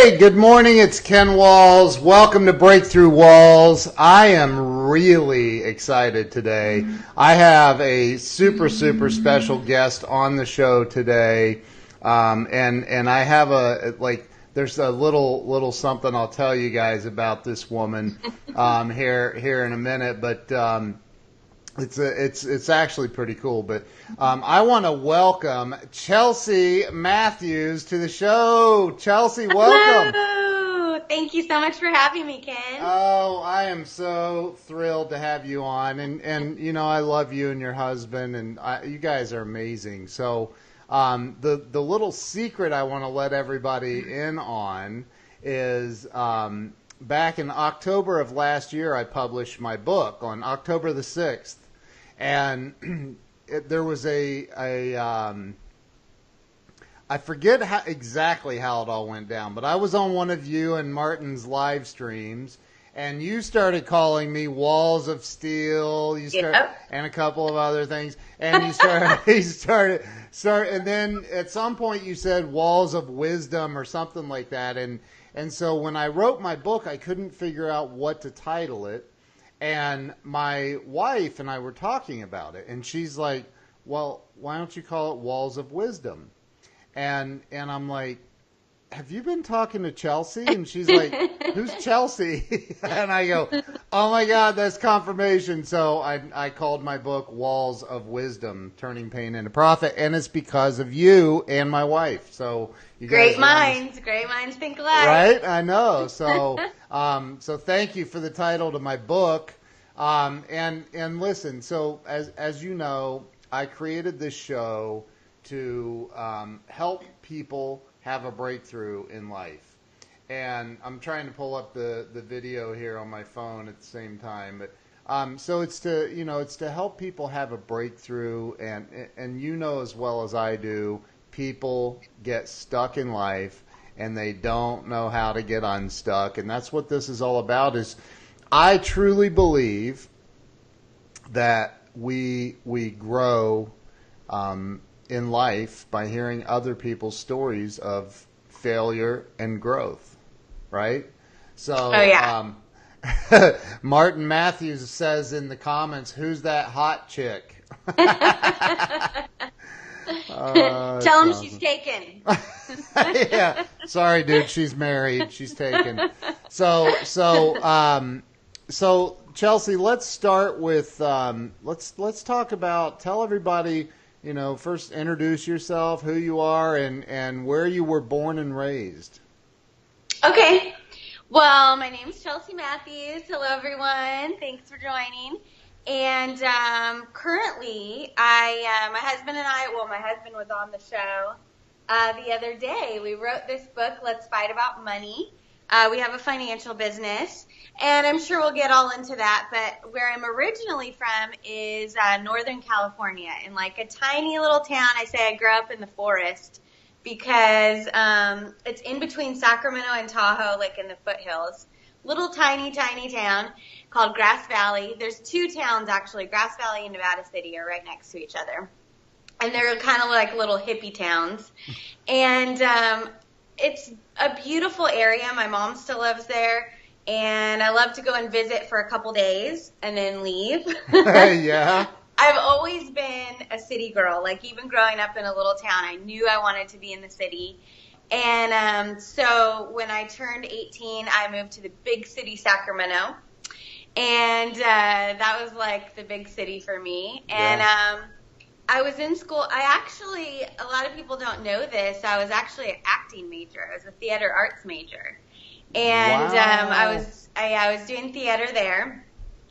Hey, good morning. It's Ken Walls. Welcome to Breakthrough Walls. I am really excited today. I have a super special guest on the show today. And I have there's a little something I'll tell you guys about this woman here in a minute, but it's actually pretty cool. But I want to welcome Chelsea Matthews to the show. Chelsea, welcome. Hello. Thank you so much for having me, Ken. Oh, I am so thrilled to have you on, and you know I love you and your husband, and you guys are amazing. So the little secret I want to let everybody in on is back in October of last year I published my book on October the 6th, and there was I forget exactly how it all went down, but I was on one of you and Martin's live streams, and you started calling me Walls of Steel. And a couple of other things, and and then at some point you said Walls of Wisdom or something like that, and so when I wrote my book, I couldn't figure out what to title it, and my wife and I were talking about it, and she's like, "Well, why don't you call it Walls of Wisdom?" And I'm like, have you been talking to Chelsea? And she's like, who's Chelsea? And I go, oh my God, that's confirmation. So I called my book Walls of Wisdom, Turning Pain into Profit. And it's because of you and my wife. So you guys Great minds think alike. Right? I know. So, so thank you for the title to my book. And listen, so as you know, I created this show to help people have a breakthrough in life. And I'm trying to pull up the video here on my phone at the same time. But so it's to help people have a breakthrough, and you know as well as I do, people get stuck in life and they don't know how to get unstuck. And that's what this is all about. Is I truly believe that we grow in life by hearing other people's stories of failure and growth, right? So, oh, yeah. Martin Matthews says in the comments, "Who's that hot chick?" Tell him she's taken. Yeah, sorry, dude, she's married. She's taken. So Chelsea, let's start with let's talk about. Tell everybody. You know, first introduce yourself, who you are, and where you were born and raised. Okay. Well, my name's Chelsea Matthews. Hello, everyone. Thanks for joining. And currently, my husband and I, well, my husband was on the show the other day. We wrote this book, Let's Fight About Money. We have a financial business, and I'm sure we'll get all into that, but where I'm originally from is Northern California, in like a tiny little town. I say I grew up in the forest because it's in between Sacramento and Tahoe, like in the foothills. Little tiny town called Grass Valley. There's two towns, actually. Grass Valley and Nevada City are right next to each other, and they're kind of like little hippie towns, and it's a beautiful area. My mom still lives there, and I love to go and visit for a couple days and then leave. Yeah. I've always been a city girl. Like, even growing up in a little town, I knew I wanted to be in the city. And so when I turned 18, I moved to the big city, Sacramento. And that was like the big city for me. And I was in school. A lot of people don't know this. I was actually an acting major. I was a theater arts major. And wow. I was doing theater there.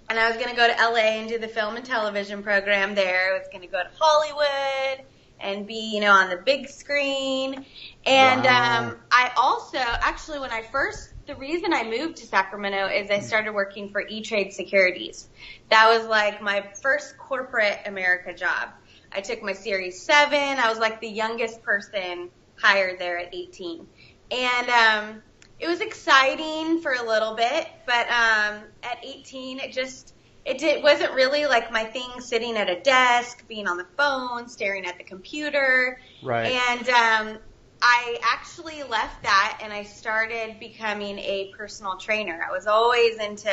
And I was going to go to LA and do the film and television program there. I was going to go to Hollywood and be, you know, on the big screen. And I also, actually, the reason I moved to Sacramento is I started working for E-Trade Securities. That was like my first corporate America job. I took my Series 7. I was like the youngest person hired there at 18. And it was exciting for a little bit, but at 18, it wasn't really like my thing, sitting at a desk, being on the phone, staring at the computer. Right. And I actually left that and I started becoming a personal trainer. I was always into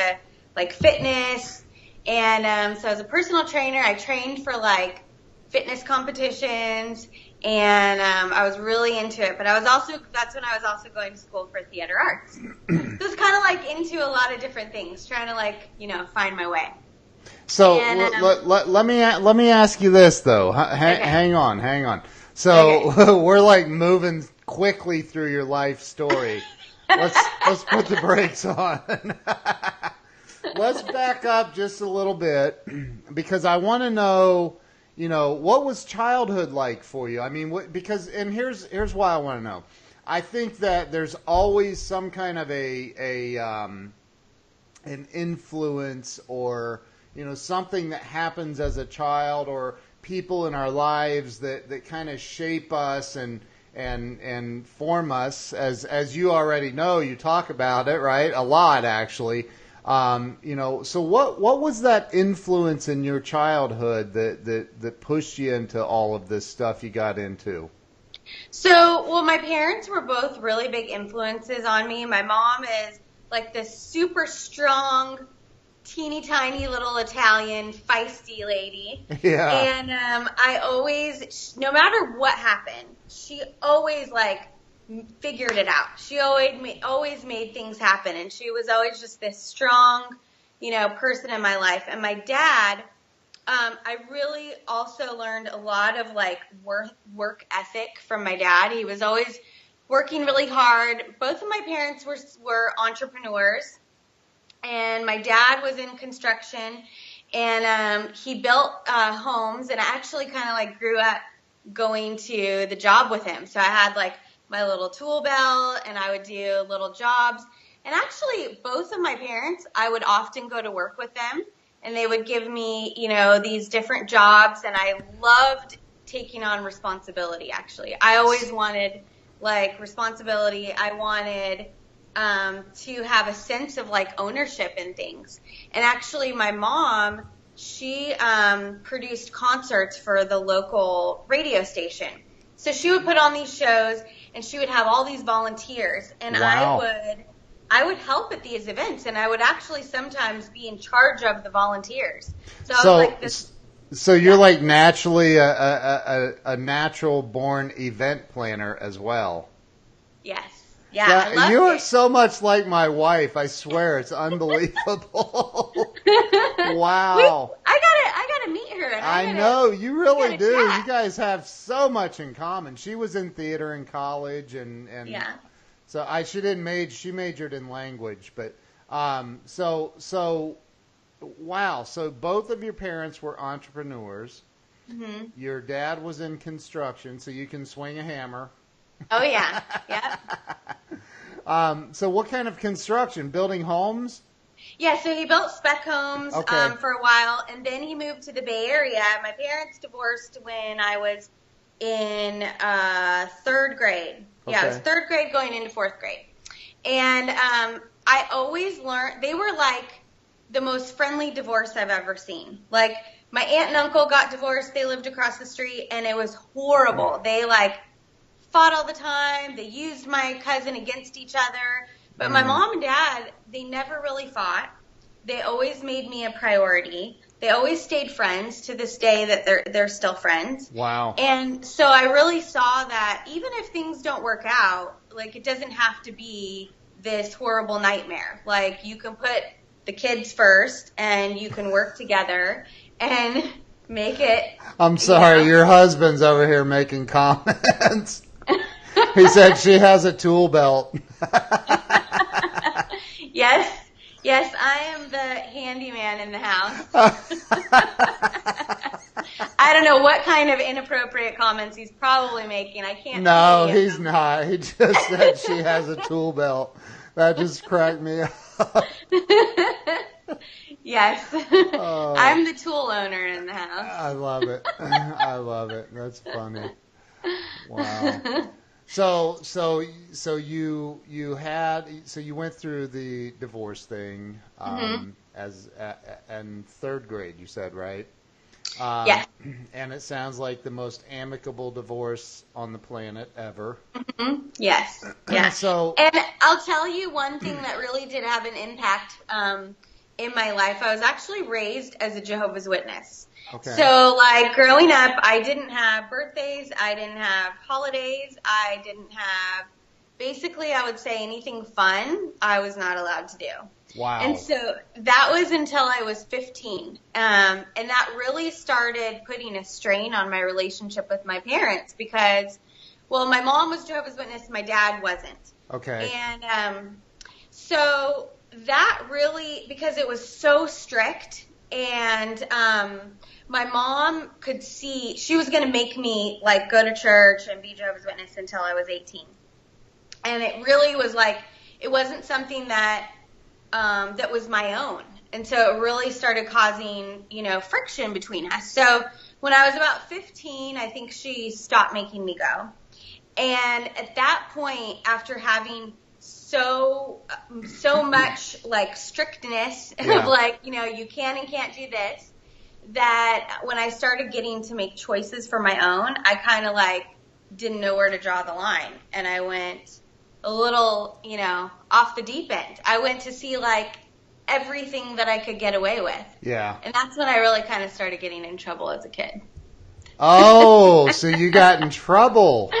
like fitness. And so as a personal trainer, I trained for like fitness competitions and I was really into it. But that's when I was also going to school for theater arts. So it's kind of like into a lot of different things, trying to like, find my way. So And, let me ask you this though. Okay. Hang on. So Okay. we're like moving quickly through your life story. Let's put the brakes on. Let's back up just a little bit because I want to know, what was childhood like for you? I mean, here's why I want to know. I think that there's always some kind of an influence or something that happens as a child or people in our lives that kind of shape us and form us as you already know. You talk about it, right? A lot, actually. So what was that influence in your childhood that pushed you into all of this stuff you got into? So, well, my parents were both really big influences on me. My mom is like this super strong, teeny tiny little Italian feisty lady. Yeah. And I always, no matter what happened, she always like figured it out. She always made things happen, and she was always just this strong, person in my life. And my dad, I really also learned a lot of like work ethic from my dad. He was always working really hard. Both of my parents were entrepreneurs, and my dad was in construction, and he built homes. And I actually kind of like grew up going to the job with him. So I had like my little tool belt, and I would do little jobs. And actually, both of my parents, I would often go to work with them, and they would give me, these different jobs, and I loved taking on responsibility, actually. I always wanted, like, responsibility. I wanted to have a sense of, like, ownership in things. And actually, my mom, she produced concerts for the local radio station. So she would put on these shows, and she would have all these volunteers, and Wow. I would help at these events, and I would actually sometimes be in charge of the volunteers. So I was like this. So you're Yeah. like naturally a natural born event planner as well. Yes. Yeah, I loved You are it. so much like my wife. I swear, it's unbelievable. Wow. I gotta meet her. And I know you really gotta do. chat. You guys have so much in common. She was in theater in college, and Yeah. so she majored in language, but wow. So both of your parents were entrepreneurs. Hmm. Your dad was in construction, so you can swing a hammer. Oh yeah. Yep. So what kind of construction? Building homes? Yeah, so he built spec homes Okay. for a while, and then he moved to the Bay Area. My parents divorced when I was in third grade. Yeah, I was Okay. third grade going into fourth grade. And I always learned, they were like the most friendly divorce I've ever seen. Like, my aunt and uncle got divorced. They lived across the street, and it was horrible. They like fought all the time. They used my cousin against each other. But my mom and dad, they never really fought. They always made me a priority. They always stayed friends to this day that they're still friends. Wow. And so I really saw that even if things don't work out, like it doesn't have to be this horrible nightmare. Like you can put the kids first and you can work together and make it. I'm sorry, Yeah. your husband's over here making comments. He said she has a tool belt. Yes, I am the handyman in the house. I don't know what kind of inappropriate comments he's probably making. I can't. No, see any of he's them. not. He just said she has a tool belt. That just cracked me up. Yes, Oh. I'm the tool owner in the house. I love it. I love it. That's funny. Wow. So you went through the divorce thing Mm-hmm. as and third grade, you said, right? Yes. And it sounds like the most amicable divorce on the planet ever. Yes. Yeah. So, and I'll tell you one thing that really did have an impact in my life. I was actually raised as a Jehovah's Witness. okay. So, like, growing up, I didn't have birthdays. I didn't have holidays. I didn't have, basically, I would say anything fun I was not allowed to do. Wow. And so that was until I was 15. And that really started putting a strain on my relationship with my parents because, well, my mom was Jehovah's Witness, my dad wasn't. Okay. And so that really, because it was so strict, and my mom could see, she was going to make me, like, go to church and be Jehovah's Witness until I was 18. And it really was like, it wasn't something that that was my own. And so it really started causing, friction between us. So when I was about 15, I think she stopped making me go. And at that point, after having so much, like, strictness Yeah. of, like, you can and can't do this, that when I started getting to make choices for my own, I kind of, like, didn't know where to draw the line. And I went a little, off the deep end. I went to see, like, everything that I could get away with. Yeah. And that's when I really kind of started getting in trouble as a kid. Oh, so you got in trouble.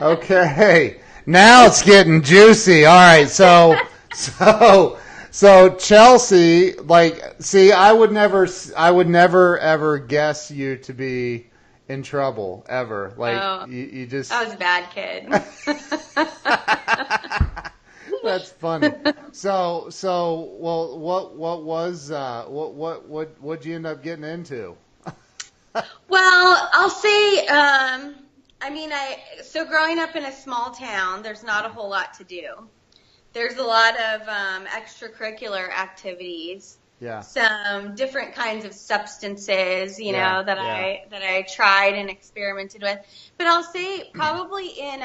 Okay. Now it's getting juicy. All right. So Chelsea, like, see, I would never ever guess you to be in trouble ever. Like, you just. I was a bad kid. That's funny. So, well, what'd you end up getting into? Well, I'll say, so growing up in a small town, there's not a whole lot to do. There's a lot of extracurricular activities. Yeah. Some different kinds of substances, Yeah, that I tried and experimented with. But I'll say probably in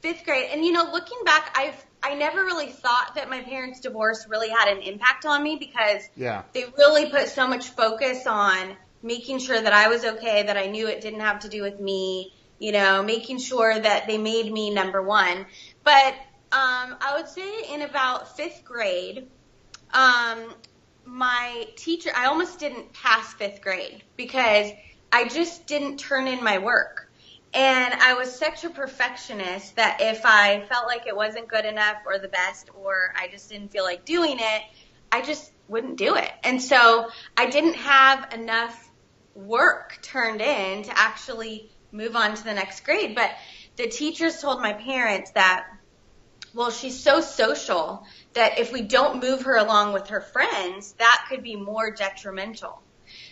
5th grade, and looking back, I never really thought that my parents' divorce really had an impact on me because Yeah. they really put so much focus on making sure that I was okay, that I knew it didn't have to do with me, making sure that they made me number one. But I would say in about 5th grade, my teacher, I almost didn't pass 5th grade because I just didn't turn in my work. And I was such a perfectionist that if I felt like it wasn't good enough or the best, or I just didn't feel like doing it, I just wouldn't do it. And so I didn't have enough work turned in to actually move on to the next grade. But the teachers told my parents that, well, she's so social that if we don't move her along with her friends, that could be more detrimental.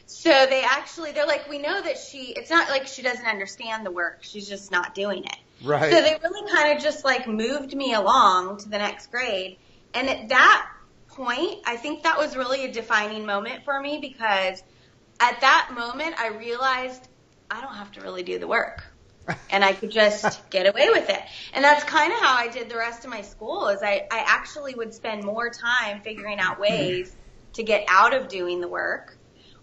So they're like, we know that it's not like she doesn't understand the work. She's just not doing it. Right. So they really kind of just, like, moved me along to the next grade. And at that point, I think that was really a defining moment for me because at that moment I realized I don't have to really do the work. And I could just get away with it. And that's kind of how I did the rest of my school is I actually would spend more time figuring out ways to get out of doing the work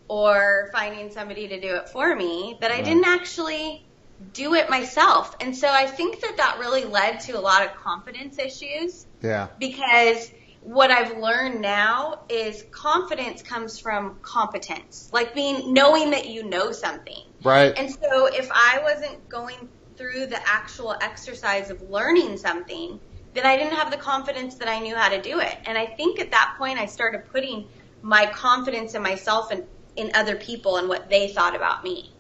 or finding somebody to do it for me that I didn't actually do it myself. And so I think that really led to a lot of confidence issues. Yeah. Because what I've learned now is confidence comes from competence, like knowing that you know something. Right. And so if I wasn't going through the actual exercise of learning something, then I didn't have the confidence that I knew how to do it. And I think at that point I started putting my confidence in myself and in other people and what they thought about me.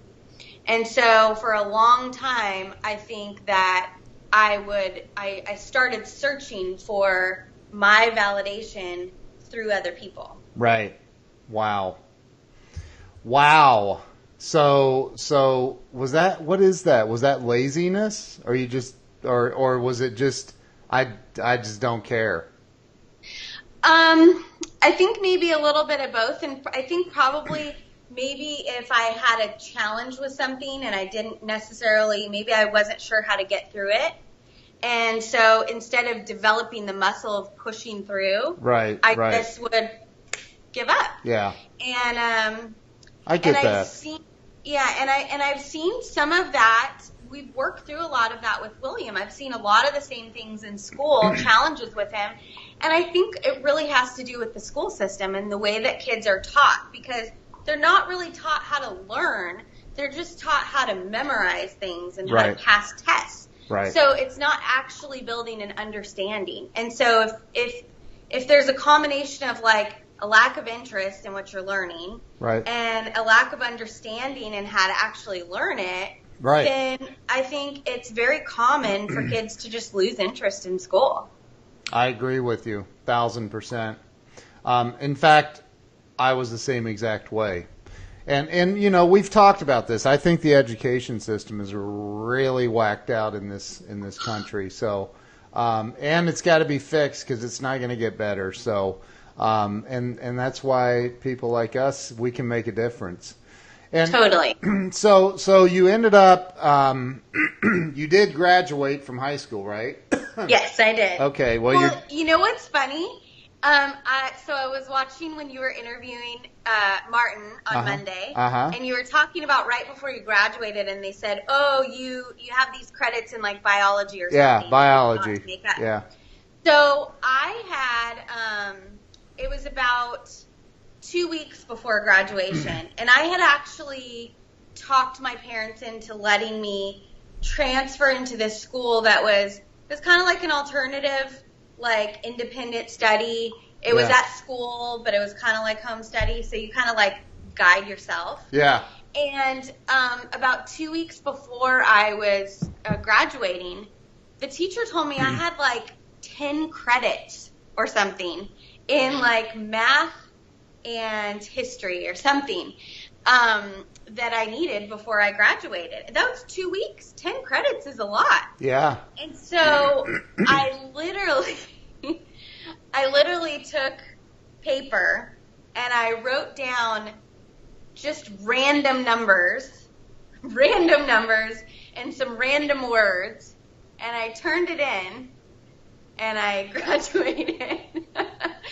And so for a long time, I think that I started searching for my validation through other people. Right. Wow. So was that, what is that? Was that laziness or you just, or was it just, I just don't care? I think maybe a little bit of both. And I think probably maybe if I had a challenge with something and I didn't necessarily, maybe I wasn't sure how to get through it. And so instead of developing the muscle of pushing through, I just would give up. Yeah. And I get and that. I've seen some of that. We've worked through a lot of that with William. I've seen a lot of the same things in school, challenges with him. And I think it really has to do with the school system and the way that kids are taught, because they're not really taught how to learn. They're just taught how to memorize things and how to pass tests. Right. So it's not actually building an understanding. And so if there's a combination of like a lack of interest in what you're learning, right, and a lack of understanding in how to actually learn it, right, then I think it's very common for kids to just lose interest in school. I agree with you, 1,000%. In fact, I was the same exact way. And you know, we've talked about this. I think the education system is really whacked out in this country. So, and it's got to be fixed because it's not going to get better. So, and that's why people like us, we can make a difference. And totally. So you ended up, you did graduate from high school, right? Yes, I did. Okay. Well, you know what's funny? So I was watching when you were interviewing Martin on Monday, and you were talking about right before you graduated, and they said, "Oh, you have these credits in like biology or something." Yeah, biology. Yeah. So I had, it was about 2 weeks before graduation, and I had actually talked my parents into letting me transfer into this school that was kind of like an alternative, like independent study. It was at school, but it was kind of like home study, so you kind of like guide yourself. Yeah. And about 2 weeks before I was graduating, the teacher told me I had like 10 credits or something in like math and history or something that I needed before I graduated. That was 2 weeks. 10 credits is a lot. Yeah. And so I literally took paper and I wrote down just random numbers and some random words, and I turned it in and I graduated.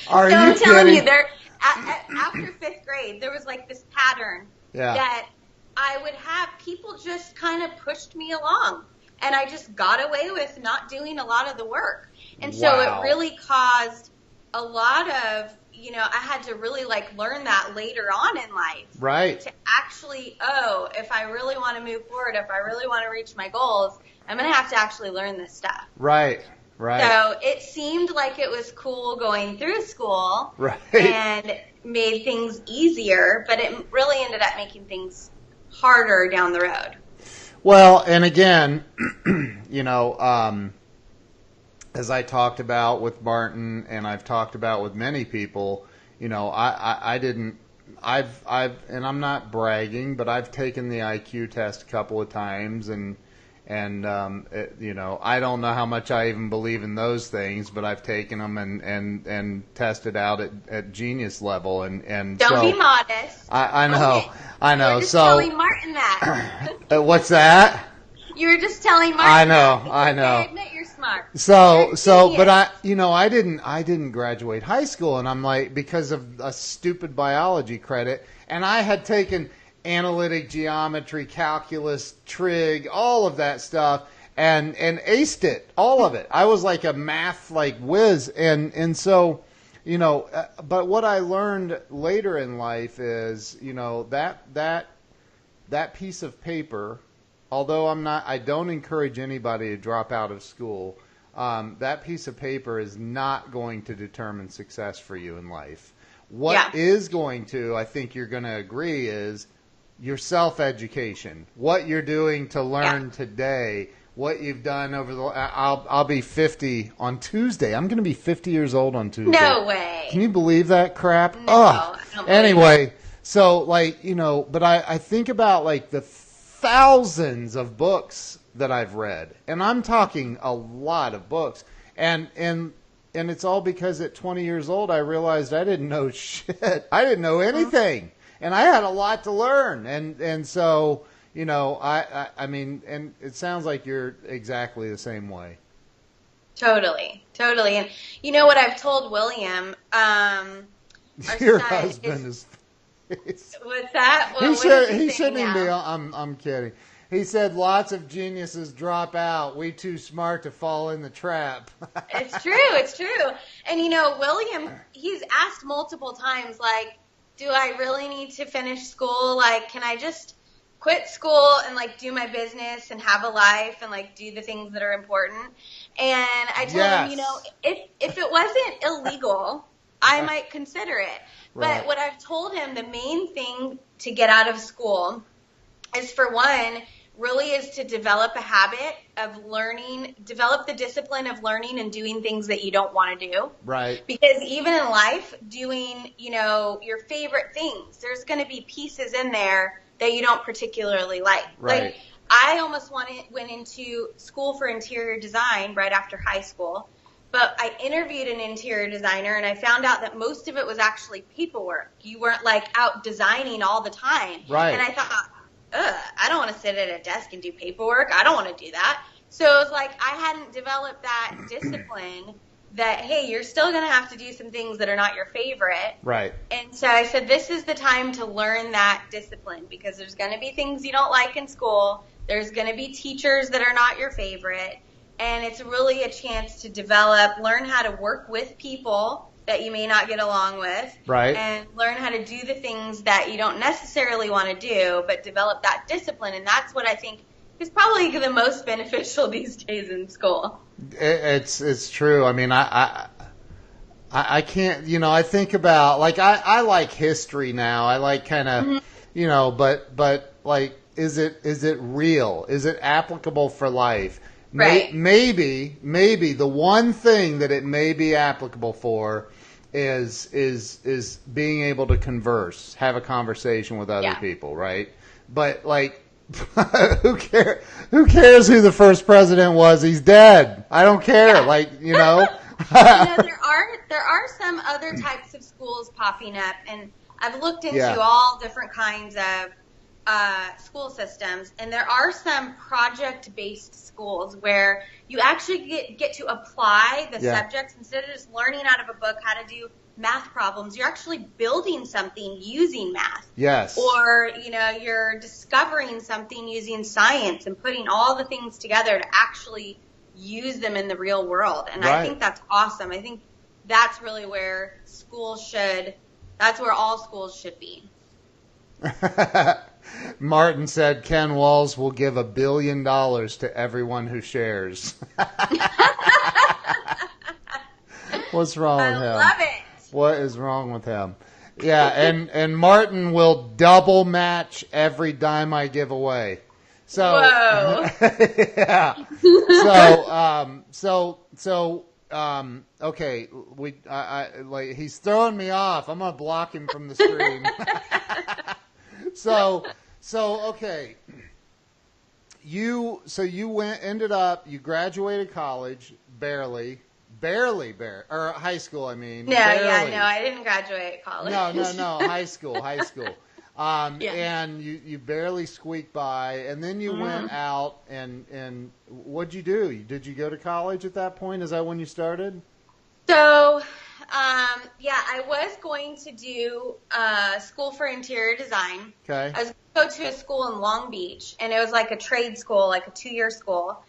I'm telling you, there after 5th grade, there was like this pattern that I would have people just kind of pushed me along, and I just got away with not doing a lot of the work. And so it really caused a lot of, you know, I had to really like learn that later on in life. Right. To actually, if I really want to move forward, if I really want to reach my goals, I'm going to have to actually learn this stuff. Right. Right. So it seemed like it was cool going through school, right, and made things easier, but it really ended up making things harder down the road. Well, and again, you know, as I talked about with Martin, and I've talked about with many people, you know, and I'm not bragging, but I've taken the IQ test a couple of times, and you know, I don't know how much I even believe in those things, but I've taken them and tested out at genius level, and don't so, be modest. I know, okay. I know. You were just so telling Martin that. What's that? You were just telling Martin. I know. I admit you're smart. So, but I didn't graduate high school, and I'm like, because of a stupid biology credit, and I had taken analytic geometry, calculus, trig, all of that stuff, and aced it, all of it. I was like a math like whiz, and so, you know, but what I learned later in life is, you know, that piece of paper, although I don't encourage anybody to drop out of school, that piece of paper is not going to determine success for you in life. What is going to, I think you're going to agree, is your self-education, what you're doing to learn today, what you've done over the. I'll be 50 on Tuesday. I'm going to be 50 years old on Tuesday. No way. Can you believe that crap? No. I don't Anyway, so like, you know, but I think about like the thousands of books that I've read, and I'm talking a lot of books, and it's all because at 20 years old I realized I didn't know shit. I didn't know anything. And I had a lot to learn, and so, you know, I mean, and it sounds like you're exactly the same way. Totally. And you know what I've told William? Your husband is. What's that? He What should. is He saying shouldn't even be. now? I'm kidding. He said lots of geniuses drop out. We too smart to fall in the trap. It's true. It's true. And William, he's asked multiple times, like, do I really need to finish school? Like, can I just quit school and like do my business and have a life and like do the things that are important? And I told him, if it wasn't illegal, I might consider it. Right. But what I've told him, the main thing to get out of school is, for one, really is to develop a habit of learning, develop the discipline of learning and doing things that you don't want to do. Right. Because even in life, doing, your favorite things, there's going to be pieces in there that you don't particularly like. Right. Like, I almost went into school for interior design right after high school, but I interviewed an interior designer and I found out that most of it was actually paperwork. You weren't like out designing all the time. Right. And I thought, I don't want to sit at a desk and do paperwork. I don't want to do that. So it was like I hadn't developed that discipline that, hey, you're still going to have to do some things that are not your favorite. Right. And so I said, this is the time to learn that discipline, because there's going to be things you don't like in school. There's going to be teachers that are not your favorite. And it's really a chance to learn how to work with people that you may not get along with. Right. And learn how to do the things that you don't necessarily want to do, but develop that discipline. And that's what I think is probably the most beneficial these days in school. It's true. I mean, I can't, I think about, like, I like history now. I like kind of, but like, is it real? Is it applicable for life? Right. Maybe the one thing that it may be applicable for is being able to have a conversation with other people, right? But like, who cares who the first president was? He's dead. I don't care. Yeah. Like, there are some other types of schools popping up, and I've looked into all different kinds of school systems, and there are some project-based schools where you actually get to apply the subjects instead of just learning out of a book how to do math problems. You're actually building something using math. Yes. Or, you're discovering something using science and putting all the things together to actually use them in the real world. And I think that's awesome. I think that's really where that's where all schools should be. Martin said Ken Walls will give $1 billion to everyone who shares. What's wrong with him? I love it. What is wrong with him? Yeah, and Martin will double match every dime I give away. So, whoa. Yeah. Okay. Like, he's throwing me off. I'm gonna block him from the screen. So okay. You graduated college barely, or high school. I mean, no, barely. I didn't graduate college. No, high school. And you barely squeaked by, and then you went out and what'd you do? Did you go to college at that point? Is that when you started? So, I was going to do school for interior design. Okay. I was going to go to a school in Long Beach, and it was like a trade school, like a 2-year school.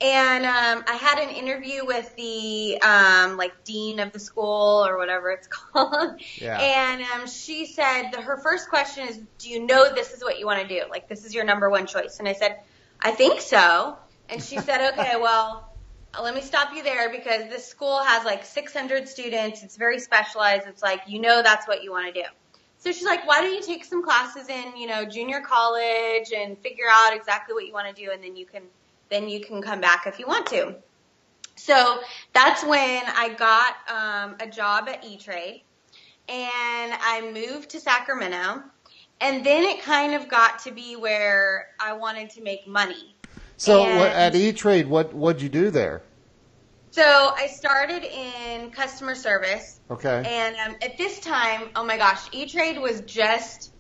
And I had an interview with the dean of the school, or whatever it's called. Yeah. And she said her first question is, do you know this is what you want to do? Like, this is your number one choice. And I said, I think so. And she said, okay, well, let me stop you there, because this school has like 600 students. It's very specialized. It's like, that's what you want to do. So she's like, why don't you take some classes in, junior college and figure out exactly what you want to do, and then you can come back if you want to. So that's when I got a job at E-Trade, and I moved to Sacramento, and then it kind of got to be where I wanted to make money. So at E-Trade, what'd you do there? So I started in customer service. Okay. And at this time, oh my gosh, E-Trade was just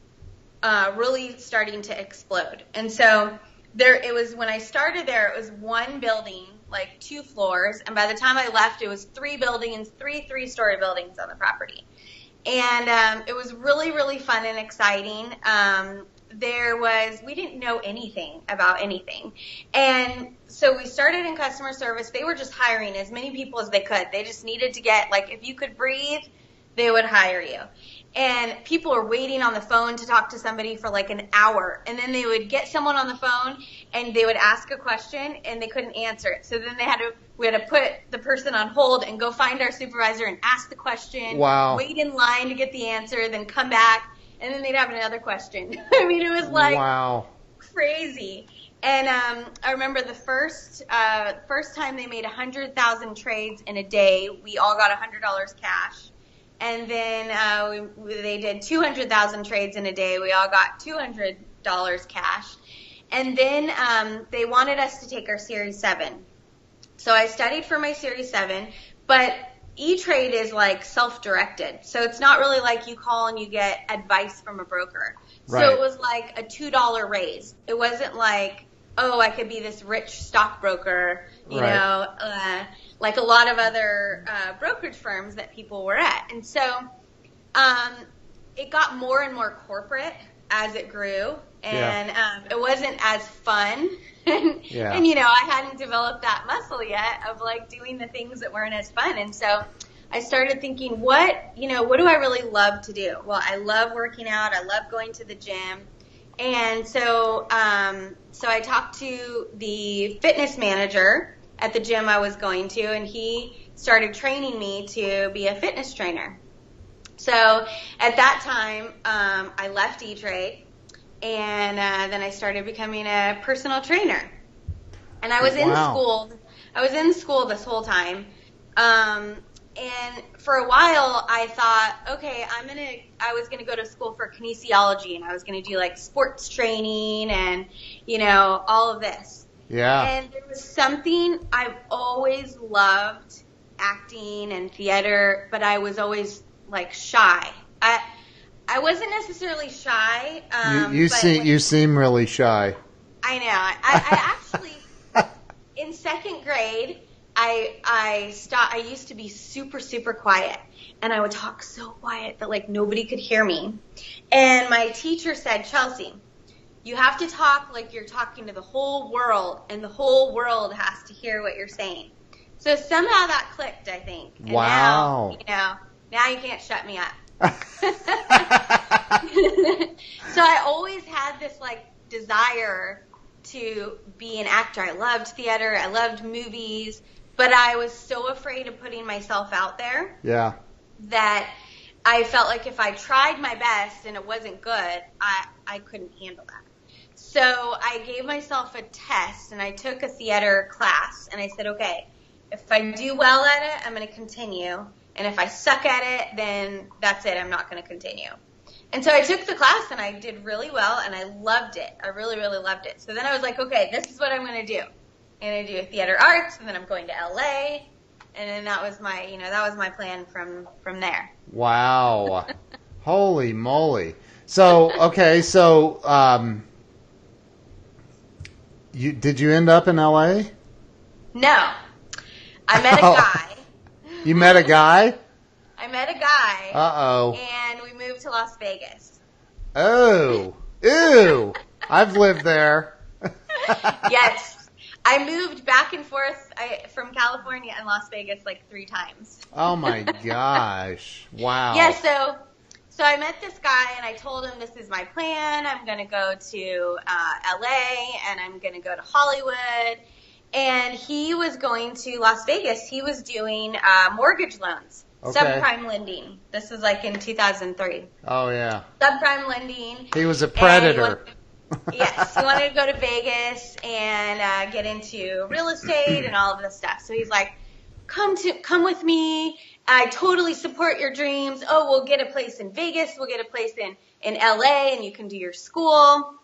really starting to explode. And so when I started there, it was one building, like 2 floors. And by the time I left, it was 3 buildings, 3 3-story buildings on the property. And it was really, really fun and exciting. We didn't know anything about anything. And so we started in customer service. They were just hiring as many people as they could. They just needed to get, like, if you could breathe, they would hire you. And people were waiting on the phone to talk to somebody for like an hour. And then they would get someone on the phone and they would ask a question and they couldn't answer it. So then we had to put the person on hold and go find our supervisor and ask the question. Wow. Wait in line to get the answer, then come back, and then they'd have another question. I mean, it was like wow. crazy. And I remember the first time they made 100,000 trades in a day, we all got $100 cash. And then they did 200,000 trades in a day. We all got $200 cash. And then they wanted us to take our Series 7. So I studied for my Series 7, but E-Trade is like self-directed. So it's not really like you call and you get advice from a broker. Right. So it was like a $2 raise. It wasn't like, oh, I could be this rich stockbroker, you right. know, like a lot of other brokerage firms that people were at. And so it got more and more corporate as it grew, and it wasn't as fun. And, you know, I hadn't developed that muscle yet of like doing the things that weren't as fun. And so I started thinking, what do I really love to do? Well, I love working out. I love going to the gym. And so I talked to the fitness manager at the gym I was going to, and he started training me to be a fitness trainer. So at that time, I left E-Trade, and then I started becoming a personal trainer. And I was in school. I was in school this whole time. And for a while, I thought, okay, I was gonna go to school for kinesiology, and I was gonna do like sports training and, you know, all of this. Yeah. And there was something I've always loved, acting and theater, but I was always like shy. I wasn't necessarily shy. You seem really shy. I know. I actually in second grade. I used to be super, super quiet, and I would talk so quiet that like nobody could hear me. And my teacher said, Chelsea, you have to talk like you're talking to the whole world, and the whole world has to hear what you're saying. So somehow that clicked, I think. And wow. Now you can't shut me up. So I always had this like desire to be an actor. I loved theater. I loved movies. But I was so afraid of putting myself out there that I felt like if I tried my best and it wasn't good, I couldn't handle that. So I gave myself a test, and I took a theater class, and I said, okay, if I do well at it, I'm going to continue. And if I suck at it, then that's it. I'm not going to continue. And so I took the class, and I did really well, and I loved it. I really, really loved it. So then I was like, okay, this is what I'm going to do. I'm going to do theater arts, and then I'm going to LA, and then that was my plan from there. Wow. Holy moly. So, okay, did you end up in LA? No. I met a guy. You met a guy? I met a guy. Uh-oh. And we moved to Las Vegas. Oh. Ew. I've lived there. Yes. I moved back and forth from California and Las Vegas like 3 times. Oh my gosh. Wow. Yeah, so I met this guy, and I told him this is my plan. I'm going to go to LA, and I'm going to go to Hollywood. And he was going to Las Vegas. He was doing mortgage loans, subprime lending. This was like in 2003. Oh, yeah. Subprime lending. He was a predator. Yes, he wanted to go to Vegas and get into real estate and all of this stuff. So he's like, come with me. I totally support your dreams. Oh, we'll get a place in Vegas. We'll get a place in LA, and you can do your school.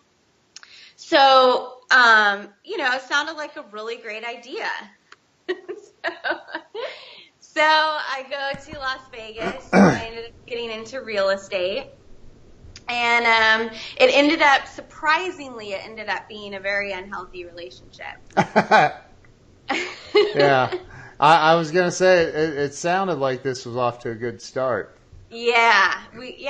So, it sounded like a really great idea. So I go to Las Vegas, and I ended up getting into real estate. And it ended up being a very unhealthy relationship. Yeah. I was going to say, it sounded like this was off to a good start. Yeah,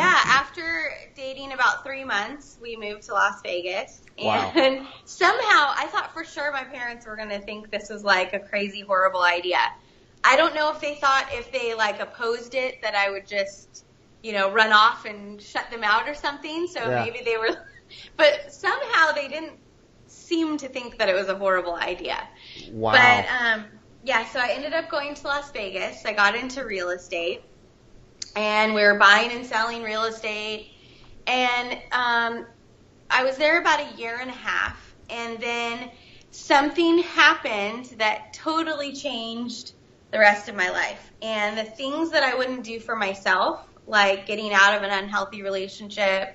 after dating about 3 months, we moved to Las Vegas. Wow. And somehow I thought for sure my parents were going to think this was like a crazy, horrible idea. I don't know if they thought if they like opposed it that I would just, run off and shut them out or something. So maybe they were, but somehow they didn't seem to think that it was a horrible idea. Wow. But, so I ended up going to Las Vegas. I got into real estate. And we were buying and selling real estate. And I was there about a year and a half. And then something happened that totally changed the rest of my life. And the things that I wouldn't do for myself, like getting out of an unhealthy relationship,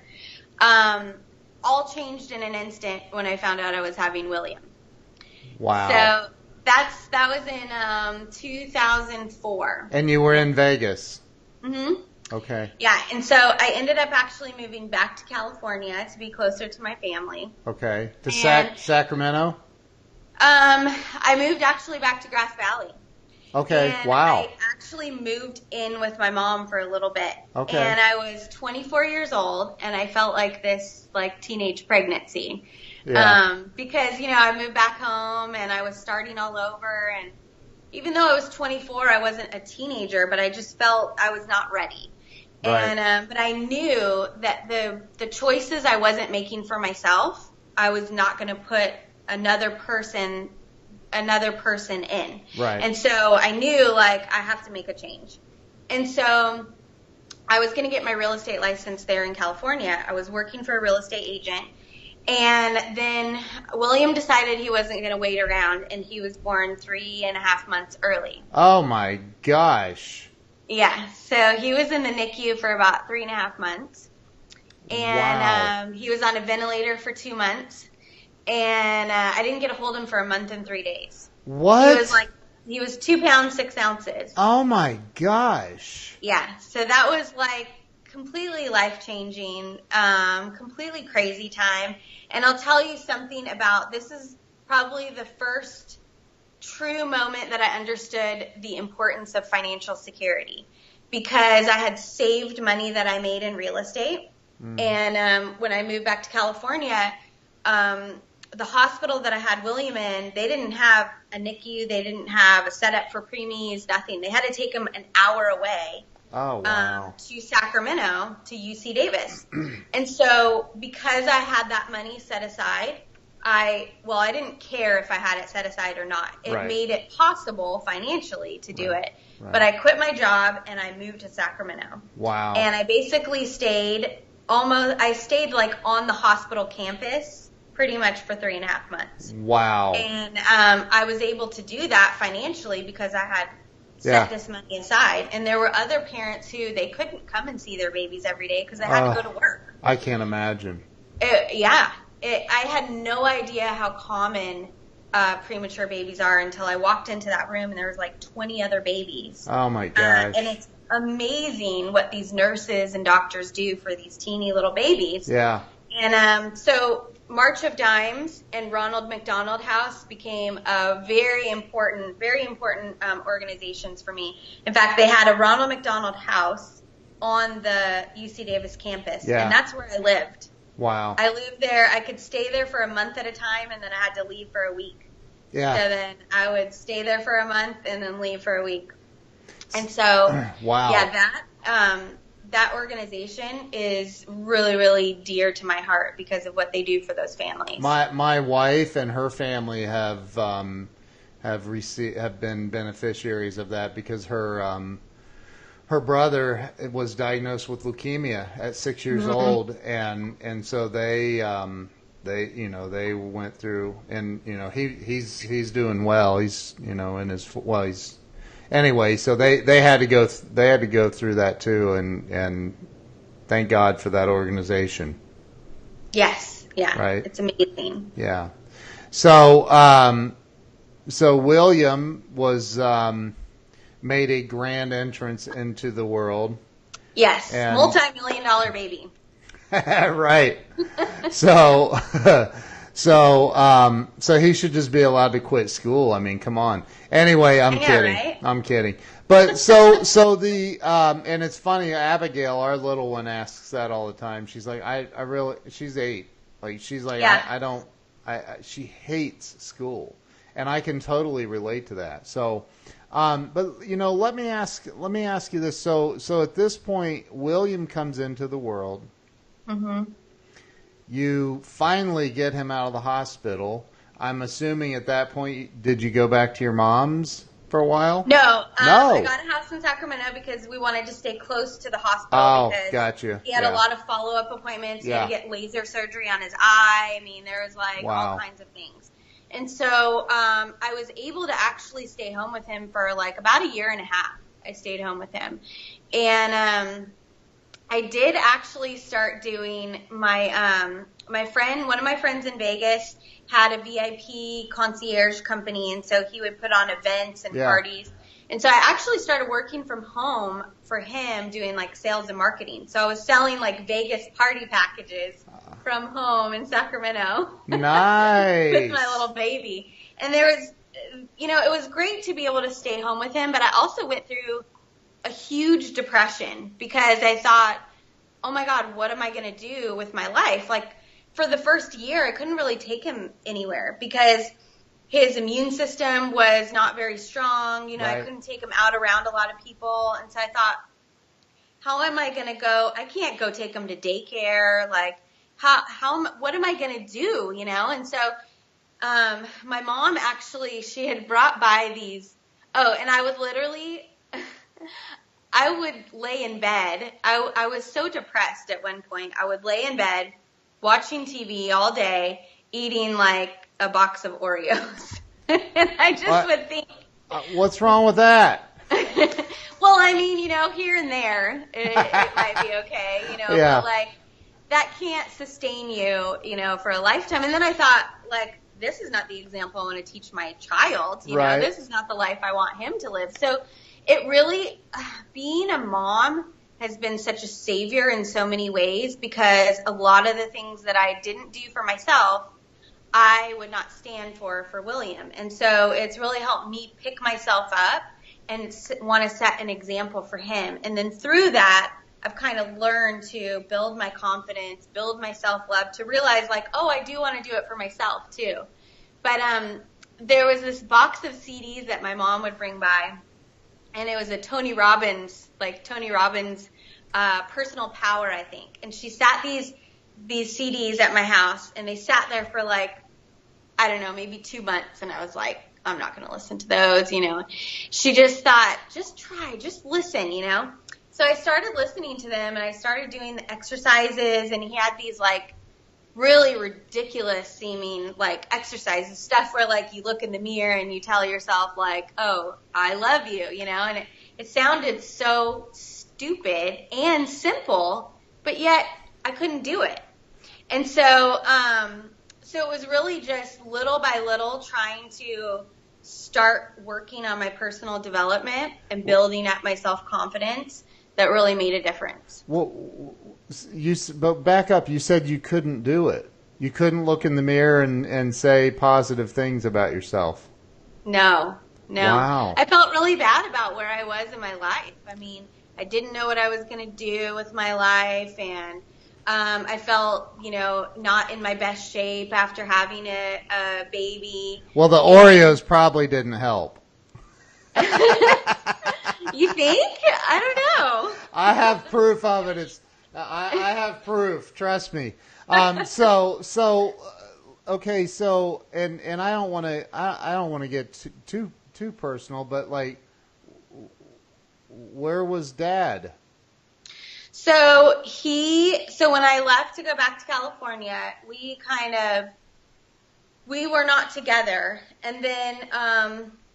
all changed in an instant when I found out I was having William. Wow. So that was in 2004. And you were in Vegas. Mm-hmm. Okay. Yeah, and so I ended up actually moving back to California to be closer to my family. Okay. To Sacramento? I moved actually back to Grass Valley. Okay. And wow. I actually moved in with my mom for a little bit. Okay. And I was 24 years old, and I felt like this teenage pregnancy. Yeah. Because, I moved back home, and I was starting all over, and even though I was 24, I wasn't a teenager, but I just felt I was not ready. Right. And but I knew that the choices I wasn't making for myself, I was not going to put another person in. Right. And so I knew I have to make a change. And so I was going to get my real estate license there in California. I was working for a real estate agent. And then William decided he wasn't going to wait around, and he was born 3.5 months early. Oh, my gosh. Yeah, so he was in the NICU for about 3.5 months. And he was on a ventilator for 2 months. And I didn't get a hold of him for a month and 3 days. What? He was 2 pounds, 6 ounces. Oh, my gosh. Yeah, so that was completely life-changing, completely crazy time. And I'll tell you something about, this is probably the first true moment that I understood the importance of financial security, because I had saved money that I made in real estate. And when I moved back to California, the hospital that I had William in, they didn't have a NICU, they didn't have a setup for preemies, nothing. They had to take him an hour away. Oh, wow. To Sacramento, to UC Davis. And so because I had that money set aside, I didn't care if I had it set aside or not. It Right. made it possible financially to do it. Right. But I quit my job and I moved to Sacramento. Wow. And I basically stayed on the hospital campus pretty much for 3.5 months. Wow. And I was able to do that financially because I had set this money aside. And there were other parents who they couldn't come and see their babies every day because they had to go to work. I can't imagine. I had no idea how common premature babies are until I walked into that room and there was 20 other babies. Oh my gosh. And it's amazing what these nurses and doctors do for these teeny little babies. Yeah. And so March of Dimes and Ronald McDonald House became very important organizations for me. In fact, they had a Ronald McDonald House on the UC Davis campus, and that's where I lived. Wow. I lived there. I could stay there for a month at a time, and then I had to leave for a week. Yeah. So then I would stay there for a month and then leave for a week. And so, wow. Yeah, that organization is really, really dear to my heart because of what they do for those families. My wife and her family have been beneficiaries of that because her brother was diagnosed with leukemia at 6 years old, and so they went through, and he's doing well. He's anyway, so they had to go through that too, and thank God for that organization. Yes, yeah, right. It's amazing. Yeah, so William was made a grand entrance into the world. Yes, multi-million-dollar baby. Right. So So he should just be allowed to quit school. I mean, come on. Anyway, I'm kidding. Right? I'm kidding. But so the and it's funny. Abigail, our little one, asks that all the time. She's like, I really. She's 8. Like she's like, Yeah. I don't. She hates school, and I can totally relate to that. So, but let me ask you this. So at this point, William comes into the world. Mm-hmm. You finally get him out of the hospital. I'm assuming at that point, did you go back to your mom's for a while? No. No. I got a house in Sacramento because we wanted to stay close to the hospital. Oh, because gotcha. he had a lot of follow-up appointments. He had to get laser surgery on his eye. I mean, there was all kinds of things. And so I was able to actually stay home with him for about a year and a half. I stayed home with him. And I did actually start doing my one of my friends in Vegas had a VIP concierge company, and so he would put on events and parties. And so I actually started working from home for him, doing sales and marketing. So I was selling Vegas party packages from home in Sacramento. Nice. With my little baby. And there was, it was great to be able to stay home with him, but I also went through a huge depression because I thought, oh my God, what am I going to do with my life? For the first year, I couldn't really take him anywhere because his immune system was not very strong. I couldn't take him out around a lot of people. And so I thought, how am I going to go? I can't go take him to daycare. What am I going to do? And so my mom actually, she had brought by these. Oh, and I would literally, I would lay in bed. I was so depressed at one point. I would lay in bed watching TV all day, eating a box of Oreos. And I just would think. What's wrong with that? Well, I mean, here and there, it might be okay, Yeah. But that can't sustain you, for a lifetime. And then I thought, this is not the example I want to teach my child. Right. This is not the life I want him to live. So it really, being a mom has been such a savior in so many ways because a lot of the things that I didn't do for myself, I would not stand for William. And so it's really helped me pick myself up and want to set an example for him. And then through that, I've kind of learned to build my confidence, build my self-love, to realize I do want to do it for myself too. But there was this box of CDs that my mom would bring by, and it was a Tony Robbins, Personal Power, I think. And she sat these CDs at my house, and they sat there for I don't know, maybe 2 months. And I was like, I'm not going to listen to those, She just thought, just try, just listen, So I started listening to them, and I started doing the exercises, and he had these really ridiculous seeming exercises, stuff where you look in the mirror and you tell yourself oh, I love you, and it sounded so stupid and simple, but yet I couldn't do it. And so it was really just little by little trying to start working on my personal development and building up my self-confidence that really made a difference. Well, but back up, you said you couldn't do it. You couldn't look in the mirror and say positive things about yourself. No. Wow. I felt really bad about where I was in my life. I mean, I didn't know what I was going to do with my life, and I felt, not in my best shape after having a baby. Well, the Oreos probably didn't help. You think? I don't know. I have proof of it. I have proof. Trust me. Okay. So, and I don't want to get too personal, but where was Dad? So when I left to go back to California, we were not together. And then,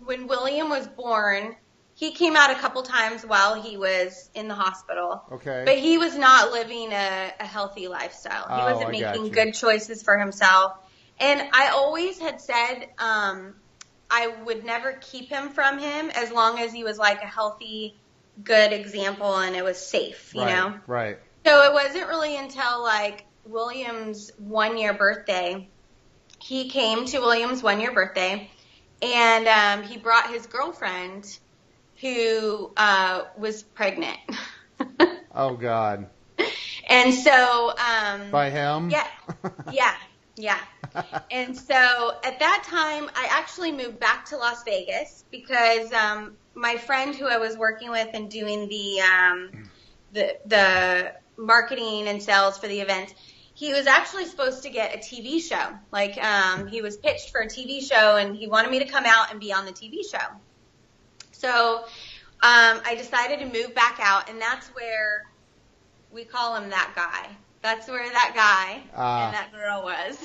when William was born, he came out a couple times while he was in the hospital. Okay. But he was not living a healthy lifestyle. He wasn't making good choices for himself. And I always had said I would never keep him from him as long as he was a healthy, good example and it was safe, you know? Right. So it wasn't really until William's 1-year birthday he came to William's 1-year birthday, and he brought his girlfriend who was pregnant. Oh, God. And so By him? Yeah. And so at that time, I actually moved back to Las Vegas because my friend who I was working with and doing the marketing and sales for the event, he was actually supposed to get a TV show. Like he was pitched for a TV show, and he wanted me to come out and be on the TV show. So I decided to move back out, and that's where we call him that guy. That's where that guy and that girl was.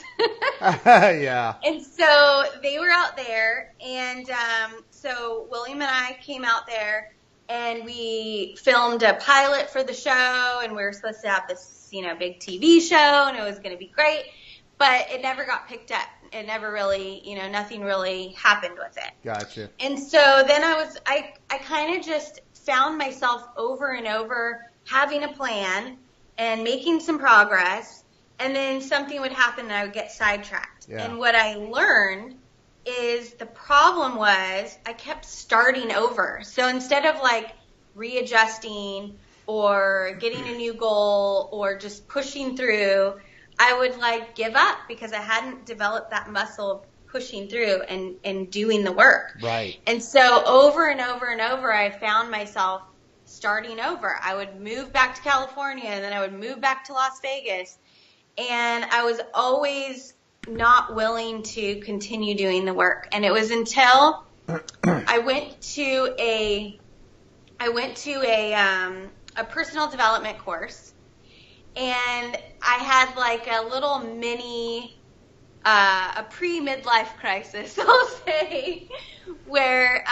Yeah. And so they were out there, and so William and I came out there, and we filmed a pilot for the show, and we were supposed to have this, big TV show, and it was going to be great, but it never got picked up. It never really, nothing really happened with it. Gotcha. And so then I kind of just found myself over and over having a plan and making some progress, and then something would happen and I would get sidetracked. Yeah. And what I learned is the problem was I kept starting over. So instead of like readjusting or getting a new goal or just pushing through, I would like give up because I hadn't developed that muscle of pushing through and doing the work. Right. And so over and over and over, I found myself starting over. I would move back to California, and then I would move back to Las Vegas, and I was always not willing to continue doing the work. And it was until I went to a personal development course, and I had like a little mini a pre-midlife crisis, I'll say, where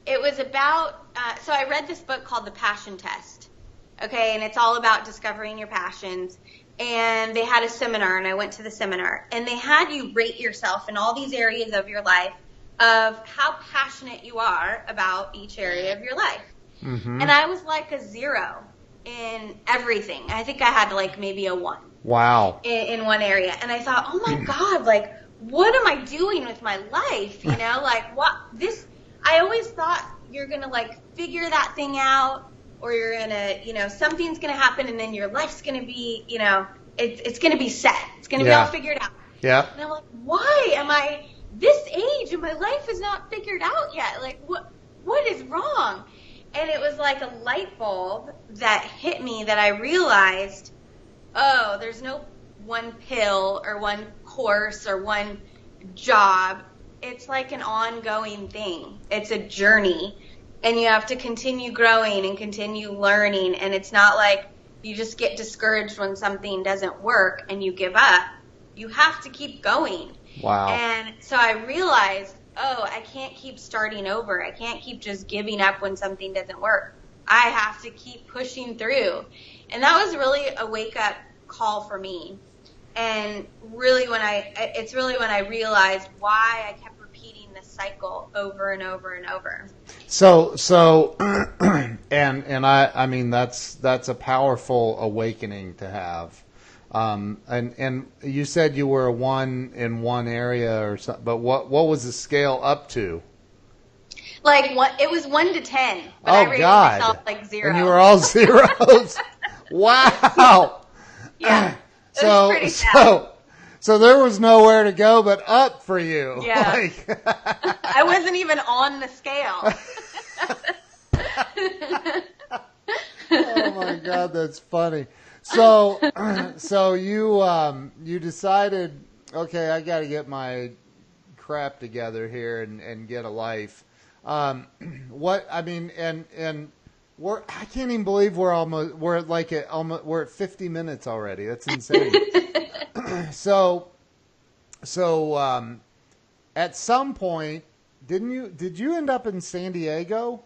it was about, so I read this book called The Passion Test, okay, and it's all about discovering your passions, and they had a seminar, and I went to the seminar, and they had you rate yourself in all these areas of your life of how passionate you are about each area of your life. Mm-hmm. And I was like a 0 in everything. I think I had like maybe a 1. Wow. In one area. And I thought, oh my God, like, what am I doing with my life? Like I always thought you're going to like figure that thing out, or you're going to, something's going to happen, and then your life's going to be, it's going to be set. It's going to be all figured out. Yeah. And I'm like, why am I this age and my life is not figured out yet? Like, what is wrong? And it was like a light bulb that hit me that I realized, oh, there's no one pill or one course or one job. It's like an ongoing thing. It's a journey, and you have to continue growing and continue learning, and it's not like you just get discouraged when something doesn't work and you give up. You have to keep going. Wow. And so I realized, oh, I can't keep starting over. I can't keep just giving up when something doesn't work. I have to keep pushing through. And that was really a wake-up call for me. And really it's really when I realized why I kept repeating this cycle over and over and over. So and I mean that's a powerful awakening to have. And you said you were a 1 in one area or something, but what was the scale up to? Like it was 1 to 10, but I rated myself like 0. And you were all zeros. Wow. Yeah. It was pretty sad. So there was nowhere to go but up for you. Yeah. I wasn't even on the scale. Oh my God, that's funny. So you decided, okay, I got to get my crap together here and get a life. I can't even believe we're at 50 minutes already. That's insane. So at some point, did you end up in San Diego?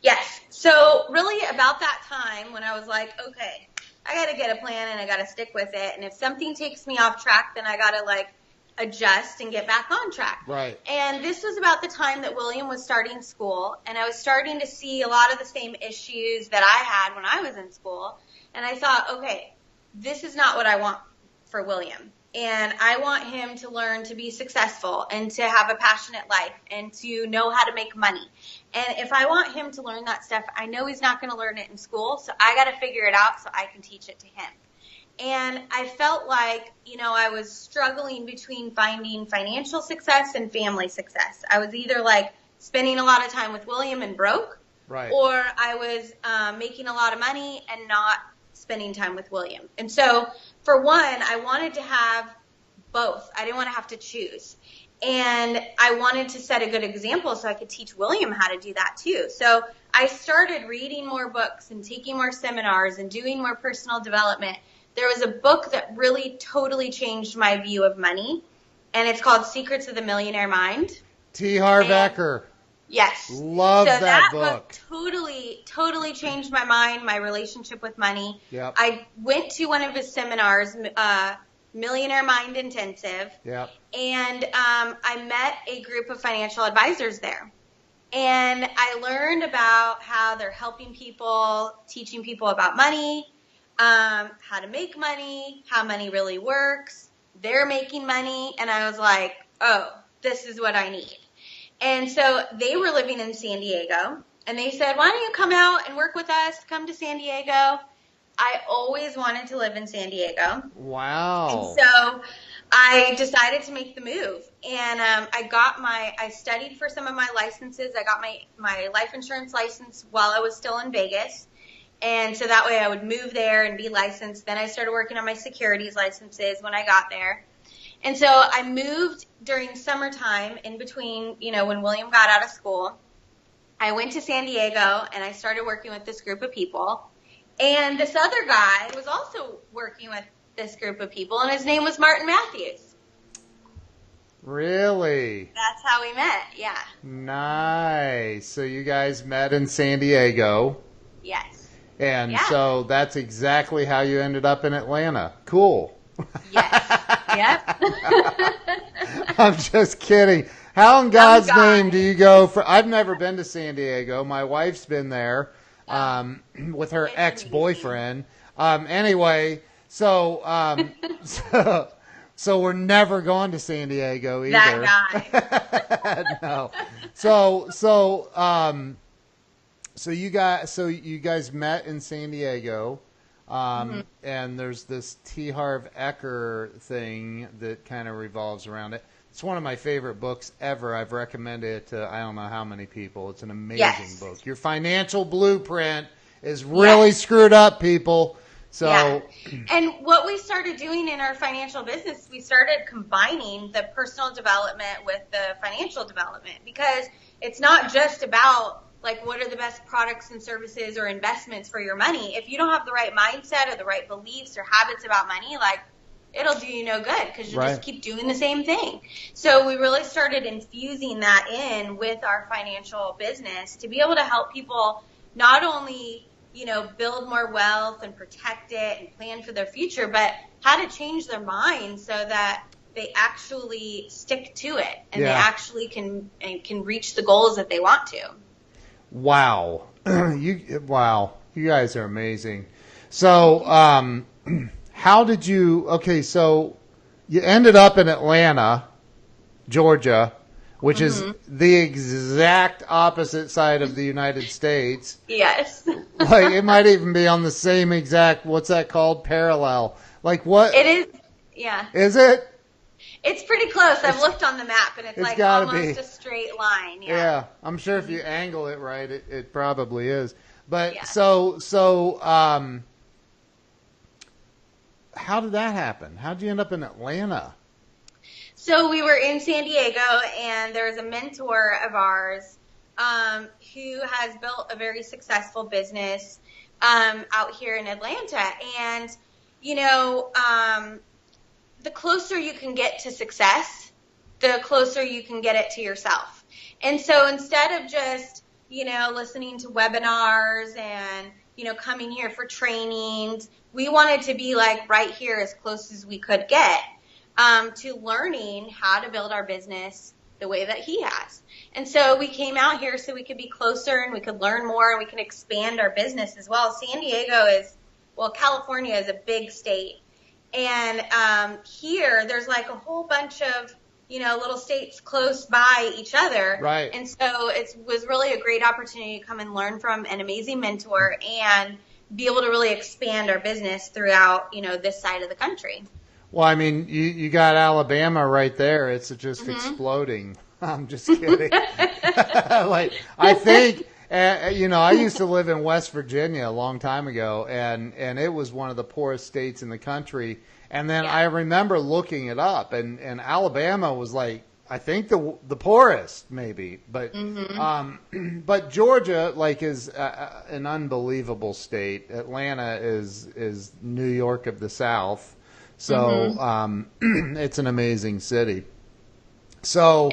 Yes. So really about that time when I was like, okay, I got to get a plan and I got to stick with it. And if something takes me off track, then I got to like adjust and get back on track. Right. And this was about the time that William was starting school, and I was starting to see a lot of the same issues that I had when I was in school. And I thought, okay, this is not what I want for William. And I want him to learn to be successful and to have a passionate life and to know how to make money. And if I want him to learn that stuff, I know he's not going to learn it in school, so I got to figure it out so I can teach it to him. And I felt like, I was struggling between finding financial success and family success. I was either like spending a lot of time with William and broke, Right. or I was making a lot of money and not spending time with William. And so for one, I wanted to have both. I didn't want to have to choose. And I wanted to set a good example so I could teach William how to do that too. So I started reading more books and taking more seminars and doing more personal development. There was a book that really totally changed my view of money, and it's called Secrets of the Millionaire Mind. T. Harv Eker. Yes. Love so that book. Totally changed my mind, my relationship with money. Yep. I went to one of his seminars, Millionaire Mind Intensive. Yep. And I met a group of financial advisors there. And I learned about how they're helping people, teaching people about money, how to make money, how money really works. They're making money. And I was like, oh, this is what I need. And so they were living in San Diego, and they said, why don't you come out and work with us? Come to San Diego. I always wanted to live in San Diego. Wow. And so I decided to make the move. And I studied for some of my licenses. I got my life insurance license while I was still in Vegas. And so that way I would move there and be licensed. Then I started working on my securities licenses when I got there. And so I moved during summertime in between, when William got out of school. I went to San Diego and I started working with this group of people. And this other guy was also working with this group of people, and his name was Martin Matthews. Really? That's how we met, yeah. Nice. So you guys met in San Diego. Yes. And Yeah. so that's exactly how you ended up in Atlanta. Cool. Yes. Yep. I'm just kidding. How in God's God. name do you go for? I've never been to San Diego. My wife's been there with her It's ex-boyfriend. Anyway, so we're never going to San Diego either. That guy. No. So you guys met in San Diego. And there's this T. Harv Eker thing that kind of revolves around it. It's one of my favorite books ever. I've recommended it to I don't know how many people. It's an amazing book. Your financial blueprint is really screwed up, people. So, yeah. And what we started doing in our financial business, we started combining the personal development with the financial development, because it's not just about like what are the best products and services or investments for your money. If you don't have the right mindset or the right beliefs or habits about money, like it'll do you no good because you'll just keep doing the same thing. So we really started infusing that in with our financial business to be able to help people not only, build more wealth and protect it and plan for their future, but how to change their mind so that they actually stick to it and they actually can reach the goals that they want to. Wow. You guys are amazing. So, how did you, so you ended up in Atlanta, Georgia, which is the exact opposite side of the United States. Yes. Like it might even be on the same exact, what's that called? Parallel. Like what? It is. Yeah. Is it? It's pretty close. I've looked on the map, and it's like almost a straight line. Yeah. I'm sure if you angle it right, it probably is. But Yeah. so, how did that happen? How did you end up in Atlanta? So we were in San Diego, and there was a mentor of ours who has built a very successful business out here in Atlanta. And, the closer you can get to success, the closer you can get it to yourself. And so instead of just, listening to webinars and, coming here for trainings, we wanted to be like right here as close as we could get to learning how to build our business the way that he has. And so we came out here so we could be closer and we could learn more and we could expand our business as well. California is a big state. And here, there's like a whole bunch of, little states close by each other. Right. And so it was really a great opportunity to come and learn from an amazing mentor and be able to really expand our business throughout, this side of the country. Well, I mean, you got Alabama right there. It's just exploding. I'm just kidding. Like, I think, I used to live in West Virginia a long time ago, and it was one of the poorest states in the country. And then I remember looking it up, and Alabama was like, I think the poorest maybe, but but Georgia is an unbelievable state. Atlanta is New York of the South, so it's an amazing city. So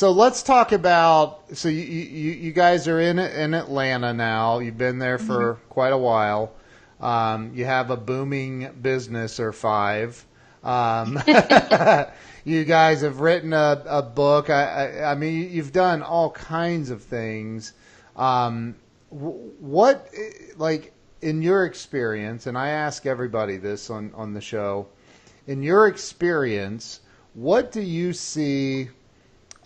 let's talk about. So you guys are in Atlanta now. You've been there for quite a while. You have a booming business or 5. You guys have written a book. I mean, you've done all kinds of things. What, like, in your experience, and I ask everybody this on the show, in your experience, what do you see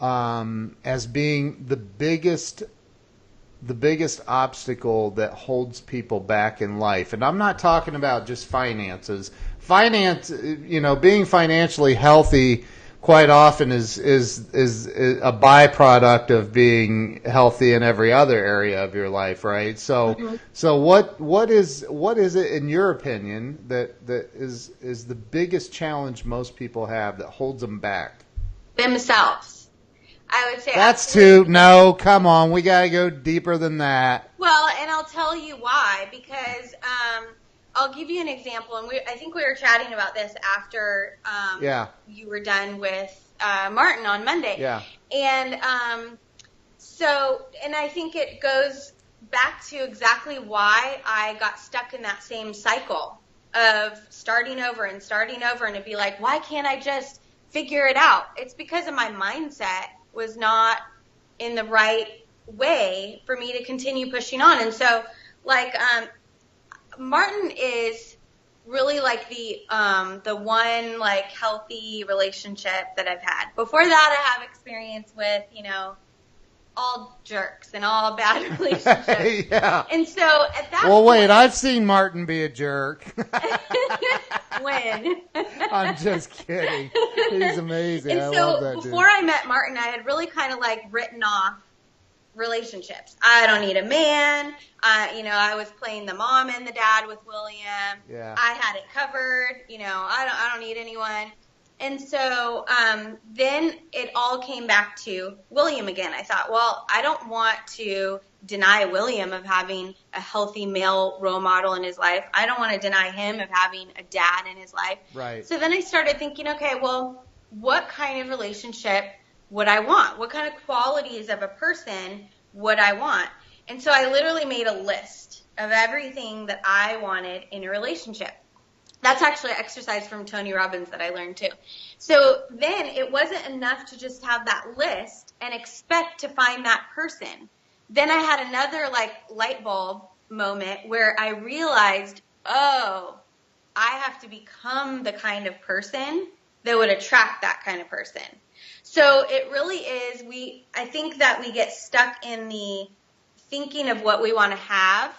as being the biggest obstacle that holds people back in life? And I'm not talking about just finances. Finance, being financially healthy quite often is a byproduct of being healthy in every other area of your life, right? So what is it in your opinion that is the biggest challenge most people have that holds them back? Themselves. I would say that's no, come on, we got to go deeper than that. Well, and I'll tell you why, because I'll give you an example, and I think we were chatting about this after you were done with Martin on Monday. Yeah. And and I think it goes back to exactly why I got stuck in that same cycle of starting over and to be like, why can't I just figure it out? It's because of my mindset was not in the right way for me to continue pushing on. And so, Martin is really like the one healthy relationship that I've had. Before that, I have experience with, all jerks and all bad relationships. Yeah. And so at that point, wait, I've seen Martin be a jerk. When? I'm just kidding. He's amazing. And I so love that dude. Before I met Martin, I had really kind of written off relationships. I don't need a man. I was playing the mom and the dad with William. Yeah. I had it covered. I don't need anyone. And so then it all came back to William again. I thought, well, I don't want to deny William of having a healthy male role model in his life. I don't want to deny him of having a dad in his life. Right. So then I started thinking, okay, well, what kind of relationship would I want? What kind of qualities of a person would I want? And so I literally made a list of everything that I wanted in a relationship. That's actually an exercise from Tony Robbins that I learned too. So then it wasn't enough to just have that list and expect to find that person. Then I had another light bulb moment where I realized, oh, I have to become the kind of person that would attract that kind of person. So it really is, I think that we get stuck in the thinking of what we want to have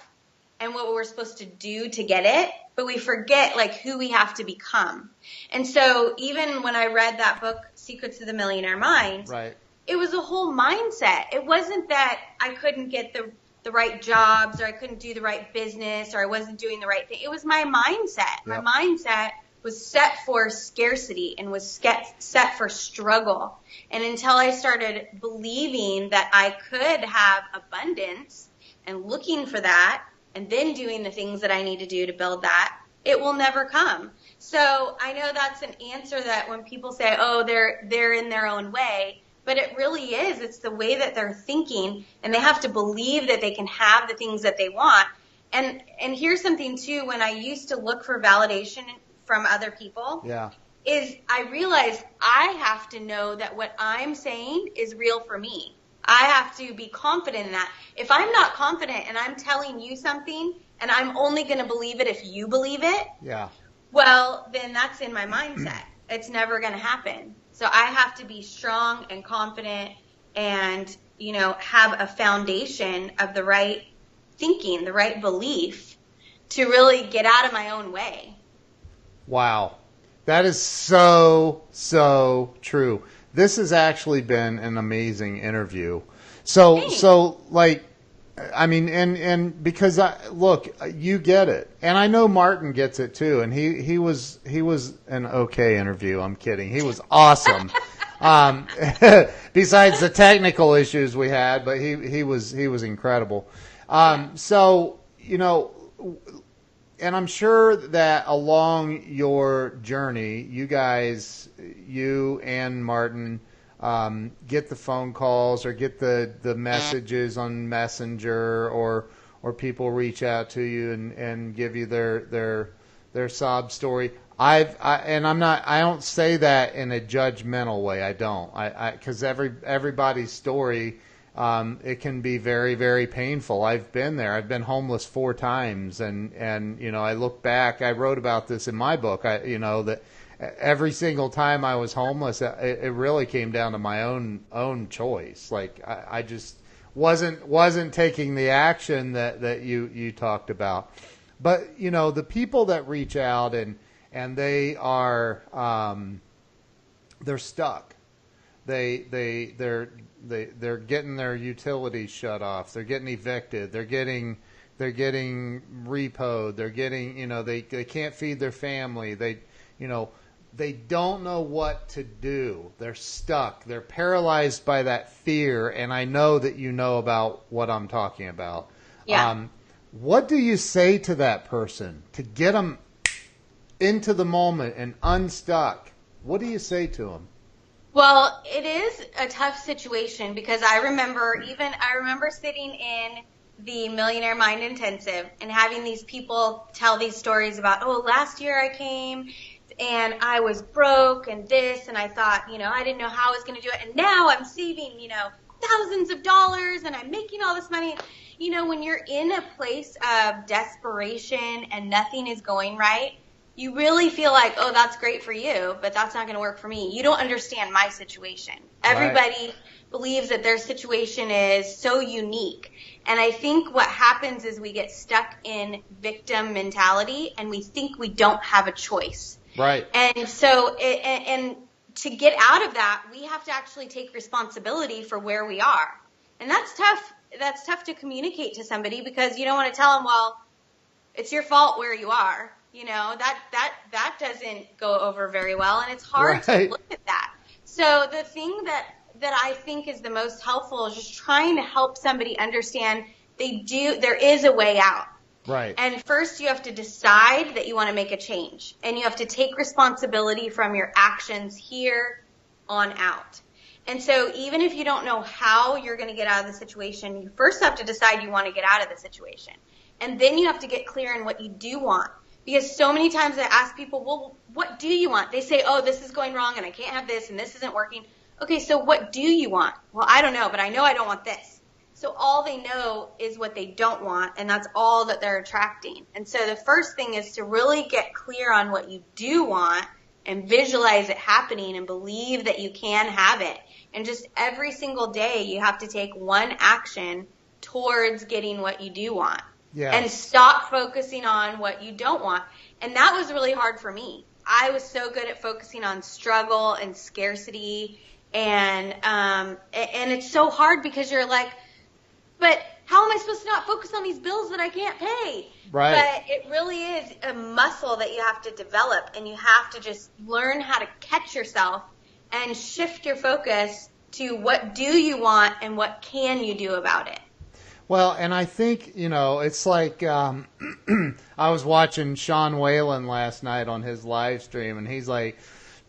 and what we're supposed to do to get it, but we forget who we have to become. And so even when I read that book, Secrets of the Millionaire Mind, right, it was a whole mindset. It wasn't that I couldn't get the right jobs or I couldn't do the right business or I wasn't doing the right thing. It was my mindset. Yep. My mindset was set for scarcity and was set for struggle. And until I started believing that I could have abundance and looking for that and then doing the things that I need to do to build that, it will never come. So I know that's an answer that when people say, oh, they're in their own way, but it really is. It's the way that they're thinking, and they have to believe that they can have the things that they want. And here's something too, when I used to look for validation from other people, is I realized I have to know that what I'm saying is real for me. I have to be confident in that. If I'm not confident and I'm telling you something and I'm only going to believe it if you believe it. Yeah. Well, then that's in my mindset. It's never going to happen. So I have to be strong and confident and, have a foundation of the right thinking, the right belief to really get out of my own way. Wow. That is so, so true. This has actually been an amazing interview. So like, I mean, and because look, you get it, and I know Martin gets it too, and he was an okay interview. I'm kidding. He was awesome. Besides the technical issues we had, but he was incredible. So, and I'm sure that along your journey, you and Martin, get the phone calls or get the messages on Messenger, or people reach out to you and give you their sob story. I don't say that in a judgmental way. I don't. Because everybody's story, it can be very, very painful. I've been there. I've been homeless 4 times, and I look back. I wrote about this in my book. That every single time I was homeless, it really came down to my own choice. Like I just wasn't taking the action that you talked about. But the people that reach out and they are they're stuck. They're getting their utilities shut off. They're getting evicted. They're getting repoed. They're getting they can't feed their family. They don't know what to do. They're stuck. They're paralyzed by that fear, and I know that you know about what I'm talking about. Yeah. What do you say to that person to get them into the moment and unstuck? What do you say to them? Well, it is a tough situation because I remember sitting in the Millionaire Mind Intensive and having these people tell these stories about, last year I came and I was broke and this, and I thought, I didn't know how I was going to do it. And now I'm saving, thousands of dollars and I'm making all this money. When you're in a place of desperation and nothing is going right, you really feel like, that's great for you, but that's not going to work for me. You don't understand my situation. Right. Everybody believes that their situation is so unique. And I think what happens is we get stuck in victim mentality and we think we don't have a choice. Right. And so, and to get out of that, we have to actually take responsibility for where we are. And that's tough. That's tough to communicate to somebody because you don't want to tell them, well, it's your fault where you are. That doesn't go over very well, and it's hard to look at that. So the thing that I think is the most helpful is just trying to help somebody understand there is a way out. Right. And first you have to decide that you want to make a change, and you have to take responsibility from your actions here on out. And so even if you don't know how you're going to get out of the situation, you first have to decide you want to get out of the situation. And then you have to get clear on what you do want. Because so many times I ask people, well, what do you want? They say, this is going wrong and I can't have this and this isn't working. Okay, so what do you want? Well, I don't know, but I know I don't want this. So all they know is what they don't want, and that's all that they're attracting. And so the first thing is to really get clear on what you do want and visualize it happening and believe that you can have it. And just every single day you have to take one action towards getting what you do want. Yeah. And stop focusing on what you don't want. And that was really hard for me. I was so good at focusing on struggle and scarcity, and it's so hard because you're like, but how am I supposed to not focus on these bills that I can't pay? Right. But it really is a muscle that you have to develop, and you have to just learn how to catch yourself and shift your focus to what do you want and what can you do about it. Well, and I think, it's like I was watching Sean Whalen last night on his live stream, and he's like,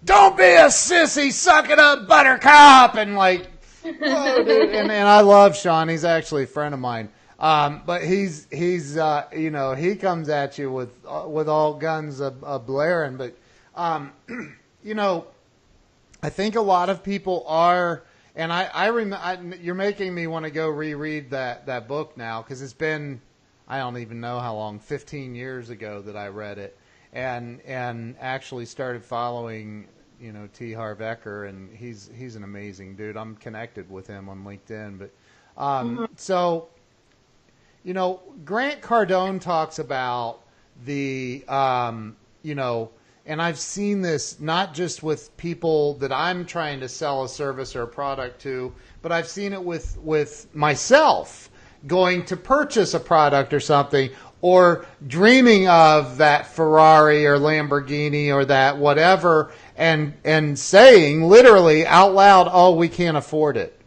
don't be a sissy, suck it up, buttercup, and like, whoa, dude. And I love Sean. He's actually a friend of mine. But he's he comes at you with all guns a blaring. But, I think a lot of people are. And you're making me want to go reread that book now because it's been I don't even know how long, 15 years ago that I read it, and actually started following, T. Harv Eker, and he's an amazing dude. I'm connected with him on LinkedIn, but so Grant Cardone talks about the and I've seen this not just with people that I'm trying to sell a service or a product to, but I've seen it with myself going to purchase a product or something, or dreaming of that Ferrari or Lamborghini or that whatever, and saying literally out loud, "Oh, we can't afford it."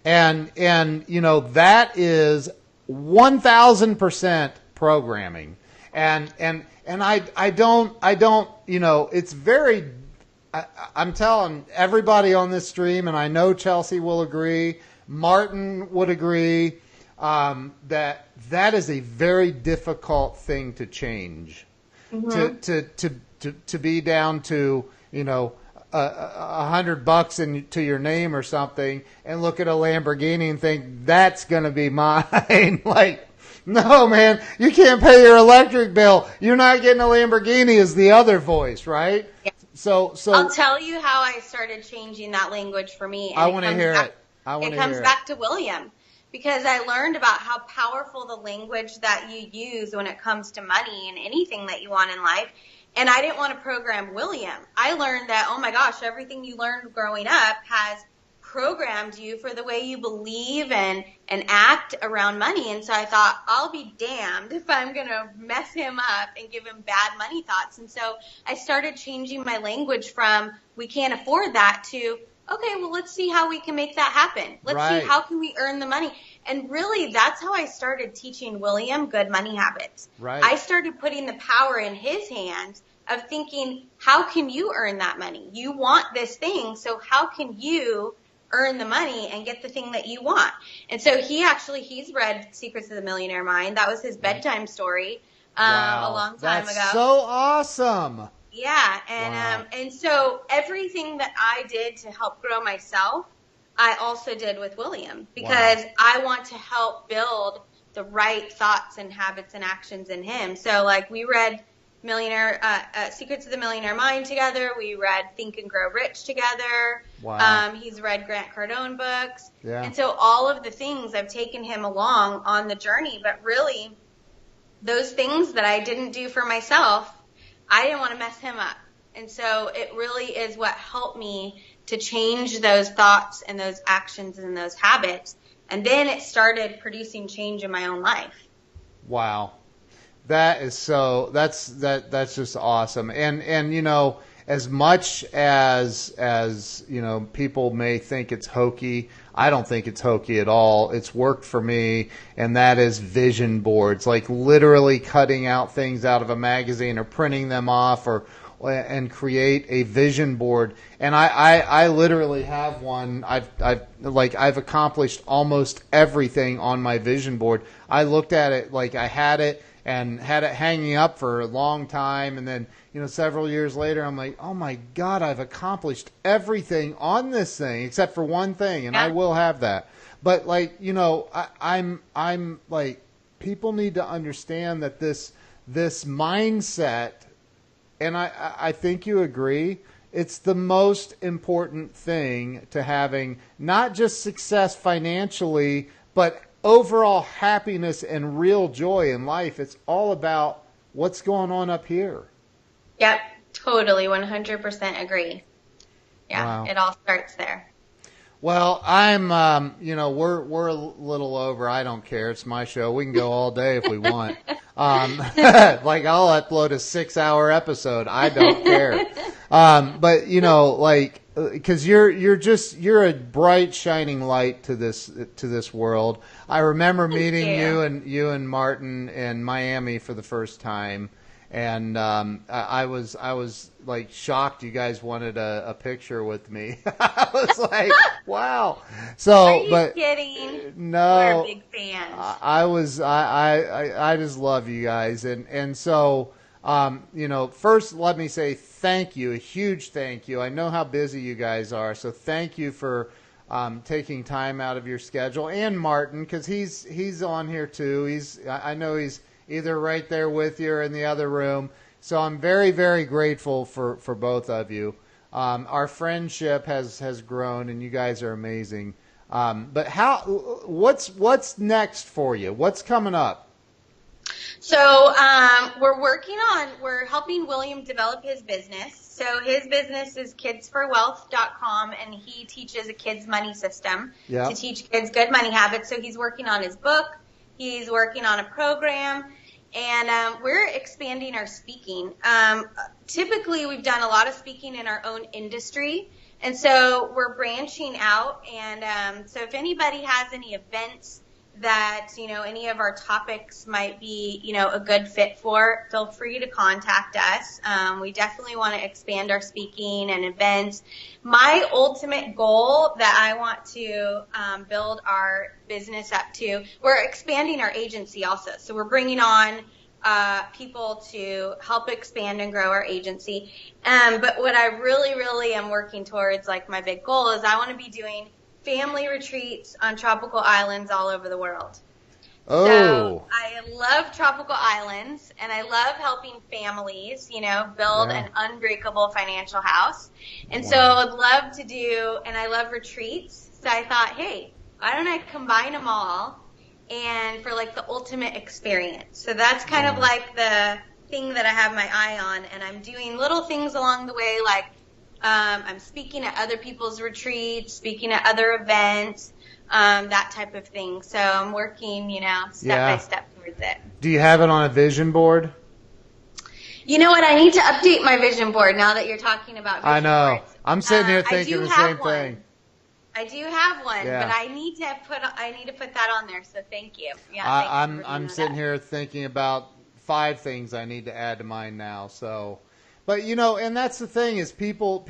And that is 1,000% programming. And I don't, it's very, I'm telling everybody on this stream, and I know Chelsea will agree, Martin would agree, that is a very difficult thing to change. To be down to, $100 to your name or something, and look at a Lamborghini and think that's going to be mine. Like, no, man, you can't pay your electric bill. You're not getting a Lamborghini is the other voice, right? Yeah. So I'll tell you how I started changing that language for me. And I want to hear it. It comes back to William, because I learned about how powerful the language that you use when it comes to money and anything that you want in life. And I didn't want to program William. I learned that, oh my gosh, everything you learned growing up has programmed you for the way you believe and act around money. And so I thought, I'll be damned if I'm going to mess him up and give him bad money thoughts. And so I started changing my language from we can't afford that to, okay, well, let's see how we can make that happen. Let's see how can we earn the money. And really, that's how I started teaching William good money habits. Right. I started putting the power in his hands of thinking, how can you earn that money? You want this thing, so how can you earn the money and get the thing that you want? And so he's read Secrets of the Millionaire Mind. That was his bedtime story a long time ago. That's so awesome. Yeah, and so everything that I did to help grow myself, I also did with William, because I want to help build the right thoughts and habits and actions in him. So like we read Secrets of the Millionaire Mind together. We read Think and Grow Rich together. Wow. He's read Grant Cardone books. Yeah. And so all of the things, I've taken him along on the journey, but really those things that I didn't do for myself, I didn't want to mess him up. And so it really is what helped me to change those thoughts and those actions and those habits. And then it started producing change in my own life. Wow. That is that's just awesome. And as much as people may think it's hokey, I don't think it's hokey at all. It's worked for me, and that is vision boards, like literally cutting out things out of a magazine or printing them off and create a vision board. And I literally have one. I've accomplished almost everything on my vision board. I looked at it like I had it and had it hanging up for a long time, and then several years later I'm like, oh my God, I've accomplished everything on this thing except for one thing, and I will have that. But I'm like, people need to understand that this mindset, and I think you agree, it's the most important thing to having not just success financially, but overall happiness and real joy in life. It's all about what's going on up here. Yep, totally, 100% agree. Yeah, wow. It all starts there. Well, I'm, we're a little over. I don't care. It's my show. We can go all day if we want. I'll upload a 6-hour episode. I don't care. But because you're a bright shining light to this world. I remember meeting you and Martin in Miami for the first time. And I was like shocked you guys wanted a picture with me. I was like, wow. So, are you kidding? No, we're big fans. I just love you guys, and so first let me say thank you, a huge thank you. I know how busy you guys are, so thank you for taking time out of your schedule, and Martin, because he's on here too. I know he's either right there with you or in the other room. So I'm very, very grateful for both of you. Our friendship has grown, and you guys are amazing. But what's next for you? What's coming up? So we're helping William develop his business. So his business is kidsforwealth.com, and he teaches a kids money system to teach kids good money habits. So he's working on his book. He's working on a program, and we're expanding our speaking. Typically, we've done a lot of speaking in our own industry, and so we're branching out. And so if anybody has any events that, any of our topics might be, a good fit for, feel free to contact us. We definitely want to expand our speaking and events. My ultimate goal that I want to build our business up to, we're expanding our agency also. So we're bringing on people to help expand and grow our agency. But what I really, really am working towards, like my big goal, is I want to be doing family retreats on tropical islands all over the world. Oh. So I love tropical islands, and I love helping families, build an unbreakable financial house. And so I would love to do, and I love retreats. So I thought, hey, why don't I combine them all and for like the ultimate experience? So that's kind of like the thing that I have my eye on, and I'm doing little things along the way, like I'm speaking at other people's retreats, speaking at other events, that type of thing. So I'm working, step by step towards it. Do you have it on a vision board? You know what? I need to update my vision board now that you're talking about vision I know. boards. I'm sitting here thinking the same thing. I do have one, but I need to put that on there. So thank you. Yeah, I'm sitting here thinking about 5 things I need to add to mine now. So. But, and that's the thing is people,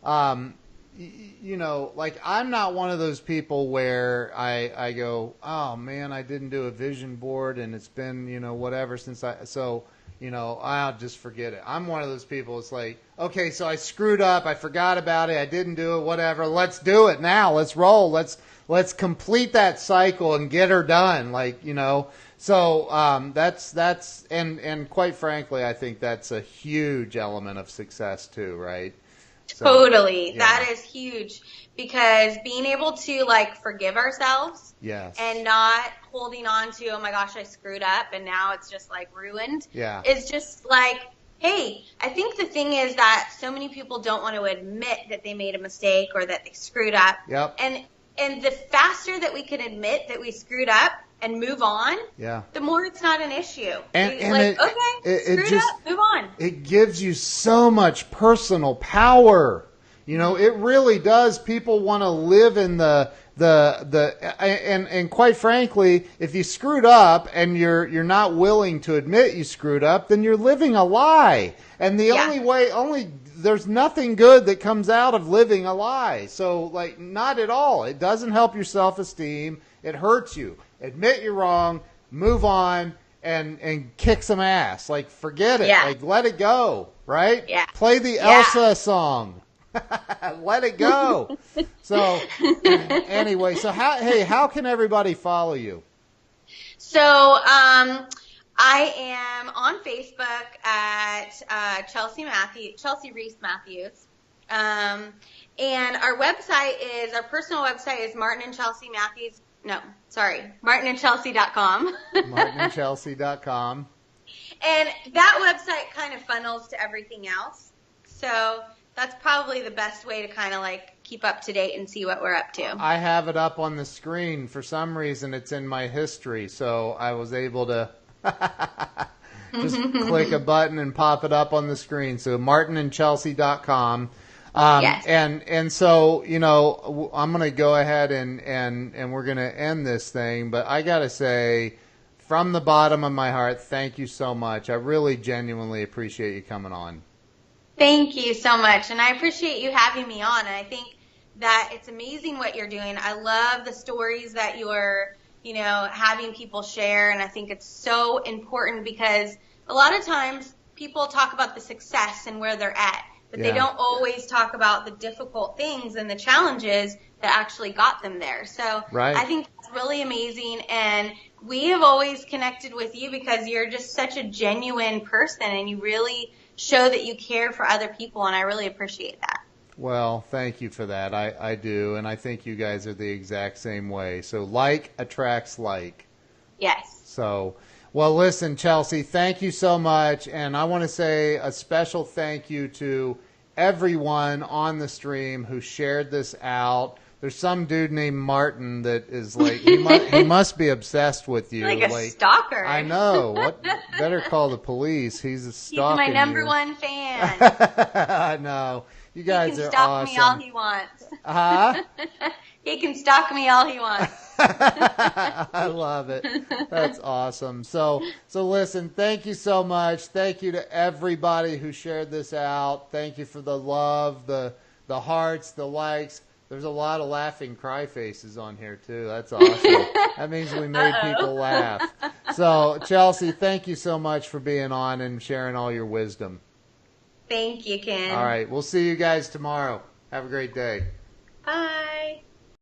like I'm not one of those people where I go, oh man, I didn't do a vision board and it's been, whatever since I'll just forget it. I'm one of those people. It's like, okay, so I screwed up. I forgot about it. I didn't do it, whatever. Let's do it now. Let's roll. Let's complete that cycle and get her done. So that's and quite frankly, I think that's a huge element of success too, right? So, totally. Yeah. That is huge, because being able to forgive ourselves and not holding on to, oh my gosh, I screwed up and now it's just ruined. Yeah. Is just hey, I think the thing is that so many people don't want to admit that they made a mistake or that they screwed up. Yep. And the faster that we can admit that we screwed up and move on, the more it's not an issue. And screwed up, move on. It gives you so much personal power. It really does. People want to live in and quite frankly, if you screwed up and you're not willing to admit you screwed up, then you're living a lie. And the there's nothing good that comes out of living a lie. So not at all. It doesn't help your self-esteem. It hurts you. Admit you're wrong, move on, and kick some ass. Forget it. Yeah. Let it go, right? Yeah. Play the Elsa song. Let it go. So, anyway, so how can everybody follow you? So, I am on Facebook at Chelsea Reese Matthews. And our personal website is martinandchelsea.com. martinandchelsea.com. And that website kind of funnels to everything else. So that's probably the best way to kind of keep up to date and see what we're up to. I have it up on the screen. For some reason, it's in my history, so I was able to just click a button and pop it up on the screen. So martinandchelsea.com. Yes. And so, I'm going to go ahead and we're going to end this thing, but I got to say, from the bottom of my heart, thank you so much. I really genuinely appreciate you coming on. Thank you so much. And I appreciate you having me on. And I think that it's amazing what you're doing. I love the stories that you're, having people share. And I think it's so important, because a lot of times people talk about the success and where they're at, but they don't always talk about the difficult things and the challenges that actually got them there. So Right. I think that's really amazing. And we have always connected with you because you're just such a genuine person and you really show that you care for other people. And I really appreciate that. Well, thank you for that. I do. And I think you guys are the exact same way. So like attracts like. Yes. So, well, listen, Chelsea, thank you so much. And I want to say a special thank you to everyone on the stream who shared this out. There's some dude named Martin that is like, he must be obsessed with you. Like a stalker. I know. What? Better call the police. He's stalking He's my number you. one fan. I know. You guys are awesome. He can stalk me all he wants. Huh? He can stalk me all he wants. I love it. That's awesome. So listen, thank you so much. Thank you to everybody who shared this out. Thank you for the love, the hearts, the likes. There's a lot of laughing cry faces on here too. That's awesome. That means we made people laugh. So Chelsea, thank you so much for being on and sharing all your wisdom. Thank you, Ken. All right. We'll see you guys tomorrow. Have a great day. Bye.